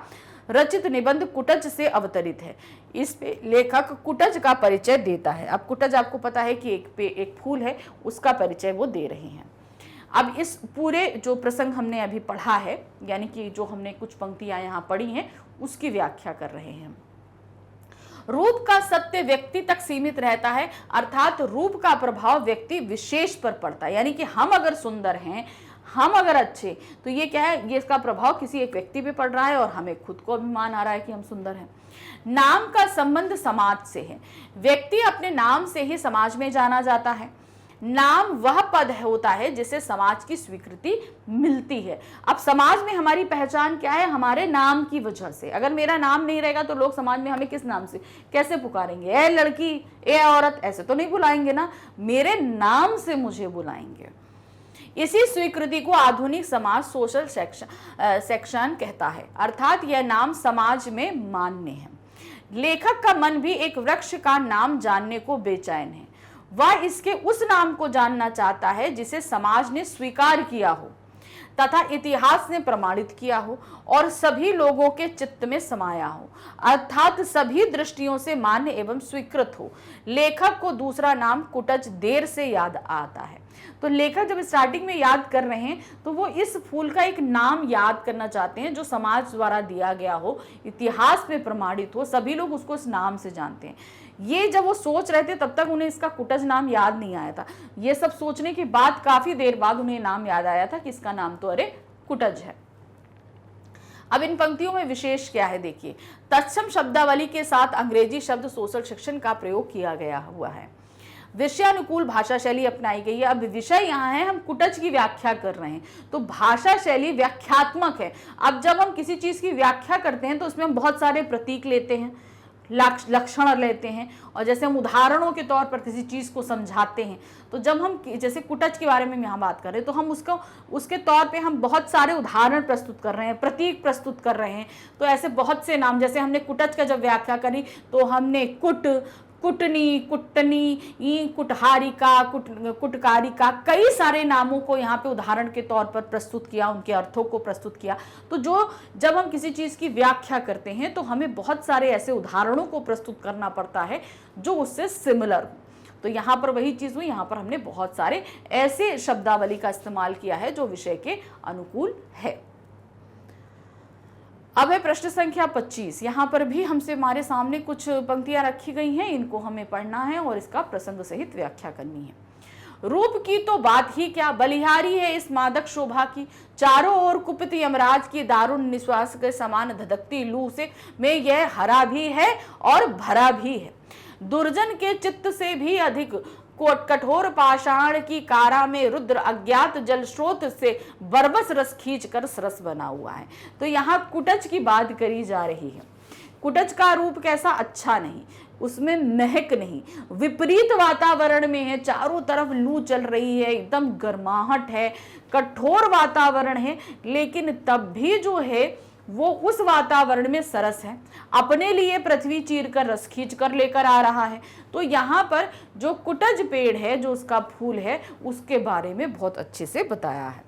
रचित निबंध कुटज से अवतरित है। इस पे लेखक कुटज का परिचय देता है। अब कुटज आपको पता है कि एक फूल है, उसका परिचय वो दे रहे हैं। अब इस पूरे जो प्रसंग हमने अभी पढ़ा है, यानी कि जो हमने कुछ पंक्तियां यहाँ पढ़ी हैं, उसकी व्याख्या कर रहे हैं। रूप का सत्य व्यक्ति तक सीमित रहता है, अर्थात रूप का प्रभाव व्यक्ति विशेष पर पड़ता है। यानी कि हम अगर सुंदर हैं, हम अगर अच्छे, तो ये क्या है, ये इसका प्रभाव किसी एक व्यक्ति पे पड़ रहा है और हमें खुद को अभिमान आ रहा है कि हम सुंदर हैं। नाम का संबंध समाज से है। व्यक्ति अपने नाम से ही समाज में जाना जाता है। नाम वह पद होता है जिसे समाज की स्वीकृति मिलती है। अब समाज में हमारी पहचान क्या है, हमारे नाम की वजह से। अगर मेरा नाम नहीं रहेगा तो लोग समाज में हमें किस नाम से कैसे पुकारेंगे, ए लड़की, ए औरत, ऐसे तो नहीं बुलाएंगे ना, मेरे नाम से मुझे बुलाएंगे। इसी स्वीकृति को आधुनिक समाज सोशल सेक्शन कहता है, अर्थात यह नाम समाज में मान्य है। लेखक का मन भी एक वृक्ष का नाम जानने को बेचैन है। वह इसके उस नाम को जानना चाहता है जिसे समाज ने स्वीकार किया हो तथा इतिहास ने प्रमाणित किया हो और सभी लोगों के चित्त में समाया हो, अर्थात सभी दृष्टियों से मान्य एवं स्वीकृत हो। लेखक को दूसरा नाम कुटज देर से याद आता है। तो लेखक जब स्टार्टिंग में याद कर रहे हैं तो वो इस फूल का एक नाम याद करना चाहते हैं जो समाज द्वारा दिया गया हो, इतिहास में प्रमाणित हो, सभी लोग उसको इस नाम से जानते हैं। ये जब वो सोच रहे थे तब तक उन्हें इसका कुटज नाम याद नहीं आया था। ये सब सोचने के बाद काफी देर बाद उन्हें नाम याद आया था कि इसका नाम तो अरे कुटज है। अब इन पंक्तियों में विशेष क्या है, देखिए, तत्सम शब्दावली के साथ अंग्रेजी शब्द सोशल सेक्शन का प्रयोग किया गया हुआ है। विषयानुकूल भाषा शैली अपनाई गई है। अब विषय यहाँ है, हम कुटज की व्याख्या कर रहे हैं, तो भाषा शैली व्याख्यात्मक है। अब जब हम किसी चीज की व्याख्या करते हैं तो उसमें हम बहुत सारे प्रतीक लेते हैं, लक्षण लेते हैं, और जैसे हम उदाहरणों के तौर पर किसी चीज को समझाते हैं, तो जब हम जैसे कुटज के बारे में यहाँ बात कर रहे हैं तो हम उसके तौर पे हम बहुत सारे उदाहरण प्रस्तुत कर रहे हैं, प्रतीक प्रस्तुत कर रहे हैं। तो ऐसे बहुत से नाम, जैसे हमने कुटज का जब व्याख्या करी तो हमने कुटनी, कुटनी, कुटहारिका, कुटकारिका, कई सारे नामों को यहाँ पे उदाहरण के तौर पर प्रस्तुत किया, उनके अर्थों को प्रस्तुत किया। तो जब हम किसी चीज की व्याख्या करते हैं तो हमें बहुत सारे ऐसे उदाहरणों को प्रस्तुत करना पड़ता है जो उससे सिमिलर हो। तो यहाँ पर वही चीज हुई, यहाँ पर हमने बहुत सारे ऐसे शब्दावली का इस्तेमाल किया है जो विषय के अनुकूल है। अब है प्रश्न संख्या 25। यहाँ पर भी हमारे सामने कुछ पंक्तियां रखी गई हैं, इनको हमें पढ़ना है और इसका प्रसंग सहित व्याख्या करनी है। रूप की तो बात ही क्या, बलिहारी है इस मादक शोभा की, चारों ओर कुपित यमराज की दारुण निश्वास के समान धधकती लू से में यह हरा भी है और भरा भी है। दुर्जन के चित्त से भी अधिक कठोर पाषाण की कारा में रुद्र अज्ञात जल स्रोत से बरबस रस खींच कर सरस बना हुआ है। तो यहाँ कुटज की बात करी जा रही है। कुटज का रूप कैसा, अच्छा नहीं, उसमें महक नहीं, विपरीत वातावरण में है, चारों तरफ लू चल रही है, एकदम गर्माहट है, कठोर वातावरण है, लेकिन तब भी जो है वो उस वातावरण में सरस है, अपने लिए पृथ्वी चीर कर रस खींच कर लेकर आ रहा है। तो यहाँ पर जो कुटज पेड़ है, जो उसका फूल है, उसके बारे में बहुत अच्छे से बताया है।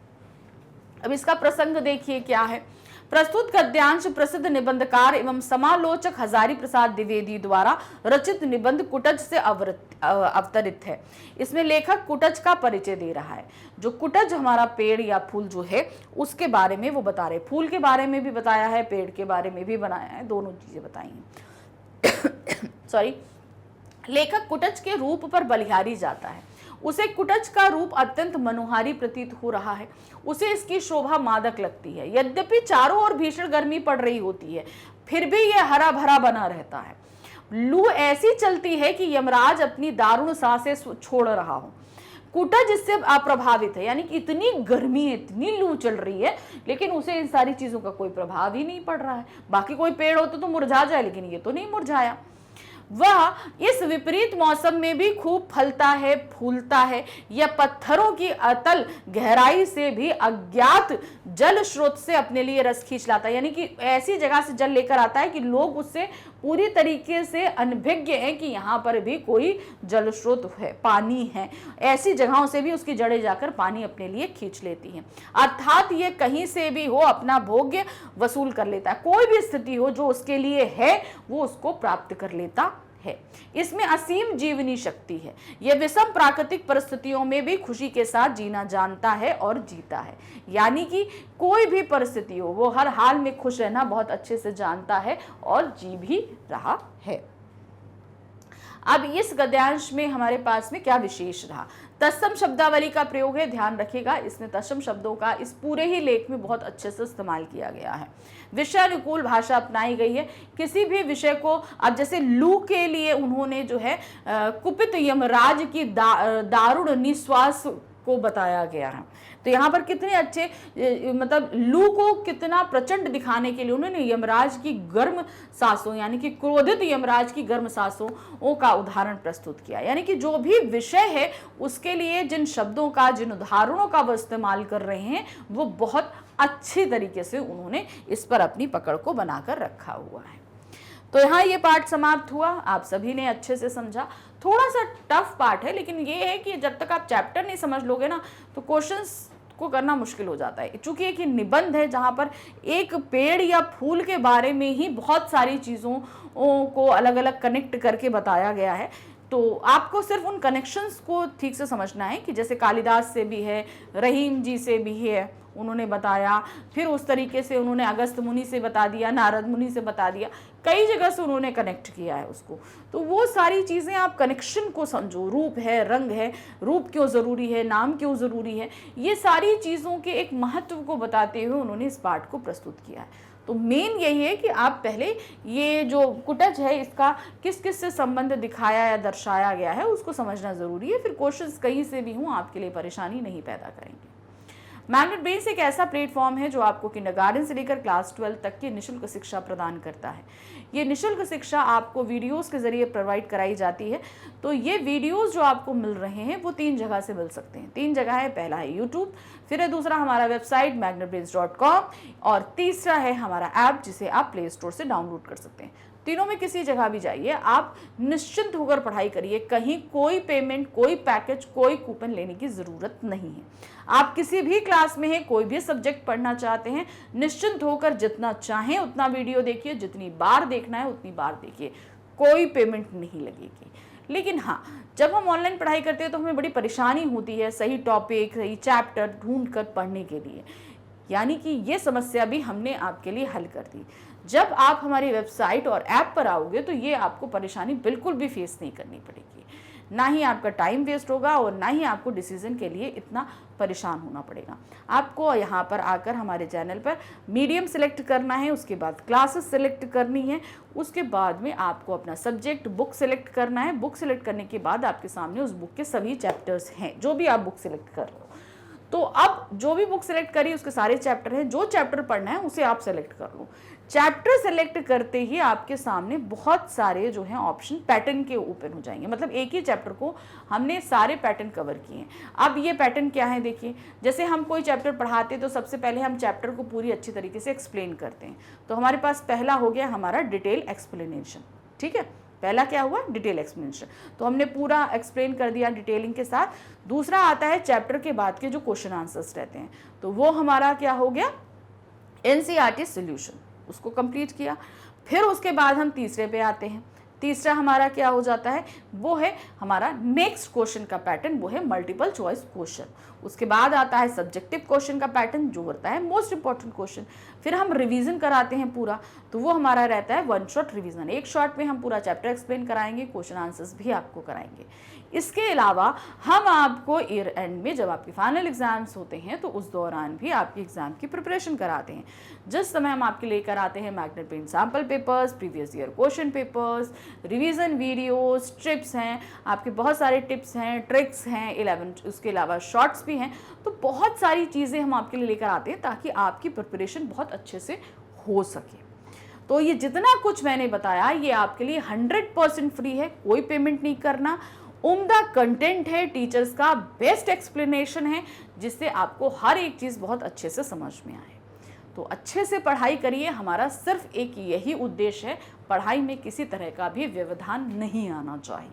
अब इसका प्रसंग देखिए क्या है। प्रस्तुत गद्यांश प्रसिद्ध निबंधकार एवं समालोचक हजारी प्रसाद द्विवेदी द्वारा रचित निबंध कुटज से अवतरित है। इसमें लेखक कुटज का परिचय दे रहा है। जो कुटज हमारा पेड़ या फूल जो है उसके बारे में वो बता रहे, फूल के बारे में भी बताया है, पेड़ के बारे में भी बनाया है, दोनों चीजें बताई हैं। सॉरी, लेखक कुटज के रूप पर बलिहारी जाता है। उसे कुटज का रूप अत्यंत मनोहारी प्रतीत हो रहा है, उसे इसकी शोभा मादक लगती है। यद्यपि चारों ओर भीषण गर्मी पड़ रही होती है, फिर भी यह हरा भरा बना रहता है। लू ऐसी चलती है कि यमराज अपनी दारुण सांसें छोड़ रहा हो। कुटज इससे अप्रभावित है, यानी कि इतनी गर्मी है, इतनी लू चल रही है, लेकिन उसे इन सारी चीजों का कोई प्रभाव ही नहीं पड़ रहा है। बाकी कोई पेड़ होता तो मुरझा जाए, लेकिन ये तो नहीं मुरझाया। वह इस विपरीत मौसम में भी खूब फलता है, फूलता है। यह पत्थरों की अतल गहराई से भी अज्ञात जल स्रोत से अपने लिए रस खींच लाता है, यानी कि ऐसी जगह से जल लेकर आता है कि लोग उससे पूरी तरीके से अनभिज्ञ हैं कि यहाँ पर भी कोई जल स्रोत है, पानी है। ऐसी जगहों से भी उसकी जड़ें जाकर पानी अपने लिए खींच लेती हैं। अर्थात ये कहीं से भी हो अपना भोग्य वसूल कर लेता है। कोई भी स्थिति हो जो उसके लिए है वो उसको प्राप्त कर लेता है। इसमें असीम जीवनी शक्ति है। यह विषम प्राकृतिक परिस्थितियों में भी खुशी के साथ जीना जानता है और जीता है, यानी कि कोई भी परिस्थिति हो वो हर हाल में खुश रहना बहुत अच्छे से जानता है और जी भी रहा है। अब इस गद्यांश में हमारे पास में क्या विशेष रहा, तत्सम शब्दावली का प्रयोग है, ध्यान रखिएगा। इसमें तत्सम शब्दों का इस पूरे ही लेख में बहुत अच्छे से इस्तेमाल किया गया है। विषय अनुकूल भाषा अपनाई गई है। किसी भी विषय को, अब जैसे लू के लिए उन्होंने जो है कुपित यमराज की दारुण निश्वास को बताया गया है। तो यहाँ पर कितने अच्छे, मतलब लू को कितना प्रचंड दिखाने के लिए उन्होंने यमराज की गर्म सांसों, यानी कि क्रोधित यमराज की गर्म सांसों का उदाहरण प्रस्तुत किया। यानी कि जो भी विषय है उसके लिए जिन शब्दों का, जिन उदाहरणों का वो इस्तेमाल कर रहे हैं, वो बहुत अच्छी तरीके से उन्होंने इस पर अपनी पकड़ को बनाकर रखा हुआ है। तो यहाँ ये पार्ट समाप्त हुआ, आप सभी ने अच्छे से समझा। थोड़ा सा टफ पार्ट है, लेकिन ये है कि जब तक आप चैप्टर नहीं समझ लोगे ना तो क्वेश्चंस को करना मुश्किल हो जाता है। चूंकि एक निबंध है जहाँ पर एक पेड़ या फूल के बारे में ही बहुत सारी चीज़ों को अलग अलग कनेक्ट करके बताया गया है, तो आपको सिर्फ उन कनेक्शंस को ठीक से समझना है कि जैसे कालिदास से भी है, रहीम जी से भी है, उन्होंने बताया, फिर उस तरीके से उन्होंने अगस्त मुनि से बता दिया, नारद मुनि से बता दिया, कई जगह से उन्होंने कनेक्ट किया है उसको। तो वो सारी चीज़ें आप कनेक्शन को समझो, रूप है, रंग है, रूप क्यों ज़रूरी है, नाम क्यों ज़रूरी है, ये सारी चीज़ों के एक महत्व को बताते हुए उन्होंने इस पाठ को प्रस्तुत किया है। तो मेन यही है कि आप पहले ये जो कुटज है इसका किस किस से संबंध दिखाया या दर्शाया गया है उसको समझना ज़रूरी है। फिर क्वेश्चंस कहीं से भी हों आपके लिए परेशानी नहीं पैदा करेंगे। मैग्नेट ब्रेन्स एक ऐसा प्लेटफॉर्म है जो आपको किंडरगार्टन से लेकर क्लास 12 तक की निःशुल्क शिक्षा प्रदान करता है। ये निःशुल्क शिक्षा आपको वीडियोस के जरिए प्रोवाइड कराई जाती है। तो ये वीडियोस जो आपको मिल रहे हैं वो 3 जगह से मिल सकते हैं। 3 जगह है, पहला है यूट्यूब, फिर है दूसरा हमारा वेबसाइट magnetbrains.com और तीसरा है हमारा ऐप जिसे आप प्ले स्टोर से डाउनलोड कर सकते हैं। तीनों में किसी जगह भी जाइए, आप निश्चिंत होकर पढ़ाई करिए। कहीं कोई पेमेंट, कोई पैकेज, कोई कूपन लेने की ज़रूरत नहीं है। आप किसी भी क्लास में हैं, कोई भी सब्जेक्ट पढ़ना चाहते हैं, निश्चिंत होकर जितना चाहें उतना वीडियो देखिए, जितनी बार देखना है उतनी बार देखिए, कोई पेमेंट नहीं लगेगी। लेकिन हाँ, जब हम ऑनलाइन पढ़ाई करते हैं तो हमें बड़ी परेशानी होती है सही टॉपिक, सही चैप्टर ढूंढ कर पढ़ने के लिए। यानी कि ये समस्या भी हमने आपके लिए हल कर दी। जब आप हमारी वेबसाइट और ऐप पर आओगे तो ये आपको परेशानी बिल्कुल भी फेस नहीं करनी पड़ेगी। ना ही आपका टाइम वेस्ट होगा और ना ही आपको डिसीजन के लिए इतना परेशान होना पड़ेगा। आपको यहाँ पर आकर हमारे चैनल पर मीडियम सेलेक्ट करना है, उसके बाद क्लासेस सेलेक्ट करनी है, उसके बाद में आपको अपना सब्जेक्ट बुक सेलेक्ट करना है। बुक सेलेक्ट करने के बाद आपके सामने उस बुक के सभी चैप्टर्स हैं, जो भी आप बुक सेलेक्ट कर रहे हो। तो अब जो भी बुक सेलेक्ट करी उसके सारे चैप्टर हैं, जो चैप्टर पढ़ना है उसे आप सेलेक्ट कर लो। चैप्टर सेलेक्ट करते ही आपके सामने बहुत सारे जो हैं ऑप्शन पैटर्न के ओपन हो जाएंगे। मतलब एक ही चैप्टर को हमने सारे पैटर्न कवर किए हैं। अब ये पैटर्न क्या है देखिए, जैसे हम कोई चैप्टर पढ़ाते हैं तो सबसे पहले हम चैप्टर को पूरी अच्छी तरीके से एक्सप्लेन करते हैं। तो हमारे पास पहला हो गया हमारा डिटेल एक्सप्लेनेशन। ठीक है, पहला क्या हुआ, डिटेल एक्सप्लेनेशन, तो हमने पूरा एक्सप्लेन कर दिया डिटेलिंग के साथ। दूसरा आता है चैप्टर के बाद के जो क्वेश्चन आंसर्स रहते हैं, तो वो हमारा क्या हो गया, एनसीईआरटी सॉल्यूशन, उसको कंप्लीट किया। फिर उसके बाद हम तीसरे पे आते हैं। तीसरा हमारा क्या हो जाता है, वो है हमारा नेक्स्ट क्वेश्चन का पैटर्न, वो है मल्टीपल चॉइस क्वेश्चन। उसके बाद आता है सब्जेक्टिव क्वेश्चन का पैटर्न, जो होता है मोस्ट इंपॉर्टेंट क्वेश्चन। फिर हम रिवीजन कराते हैं पूरा, तो वो हमारा रहता है 1 शॉट रिवीजन। 1 शॉट में हम पूरा चैप्टर एक्सप्लेन कराएंगे, क्वेश्चन आंसर्स भी आपको कराएंगे। इसके अलावा हम आपको ईयर एंड में जब आपके फाइनल एग्जाम्स होते हैं तो उस दौरान भी आपके एग्जाम की प्रिपरेशन कराते हैं। जिस समय हम आपके लेकर आते हैं magnet brain sample papers, previous year question papers, revision videos, trips हैं, आपके बहुत सारे टिप्स हैं, ट्रिक्स हैं, 11 उसके अलावा शॉर्ट्स भी हैं। तो बहुत सारी चीज़ें हम आपके लिए लेकर आते हैं ताकि आपकी प्रिपरेशन बहुत अच्छे से हो सके। तो ये जितना कुछ मैंने बताया ये आपके लिए 100% फ्री है, कोई पेमेंट नहीं करना। उम्दा कंटेंट है, टीचर्स का बेस्ट एक्सप्लेनेशन है, जिससे आपको हर एक चीज़ बहुत अच्छे से समझ में आए। तो अच्छे से पढ़ाई करिए, हमारा सिर्फ एक यही उद्देश्य है, पढ़ाई में किसी तरह का भी व्यवधान नहीं आना चाहिए,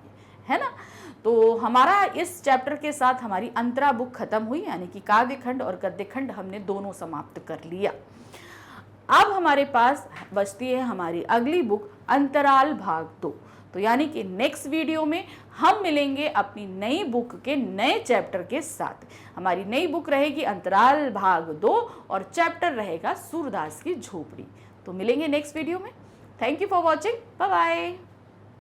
है ना। तो हमारा इस चैप्टर के साथ हमारी अंतरा बुक खत्म हुई, यानी कि काव्य खंड और गद्य खंड हमने दोनों समाप्त कर लिया। अब हमारे पास बचती है हमारी अगली बुक अंतराल भाग 2। तो यानी कि नेक्स्ट वीडियो में हम मिलेंगे अपनी नई बुक के नए चैप्टर के साथ। हमारी नई बुक रहेगी अंतराल भाग 2 और चैप्टर रहेगा सूरदास की झोपड़ी। तो मिलेंगे नेक्स्ट वीडियो में। Thank you for watching, bye bye.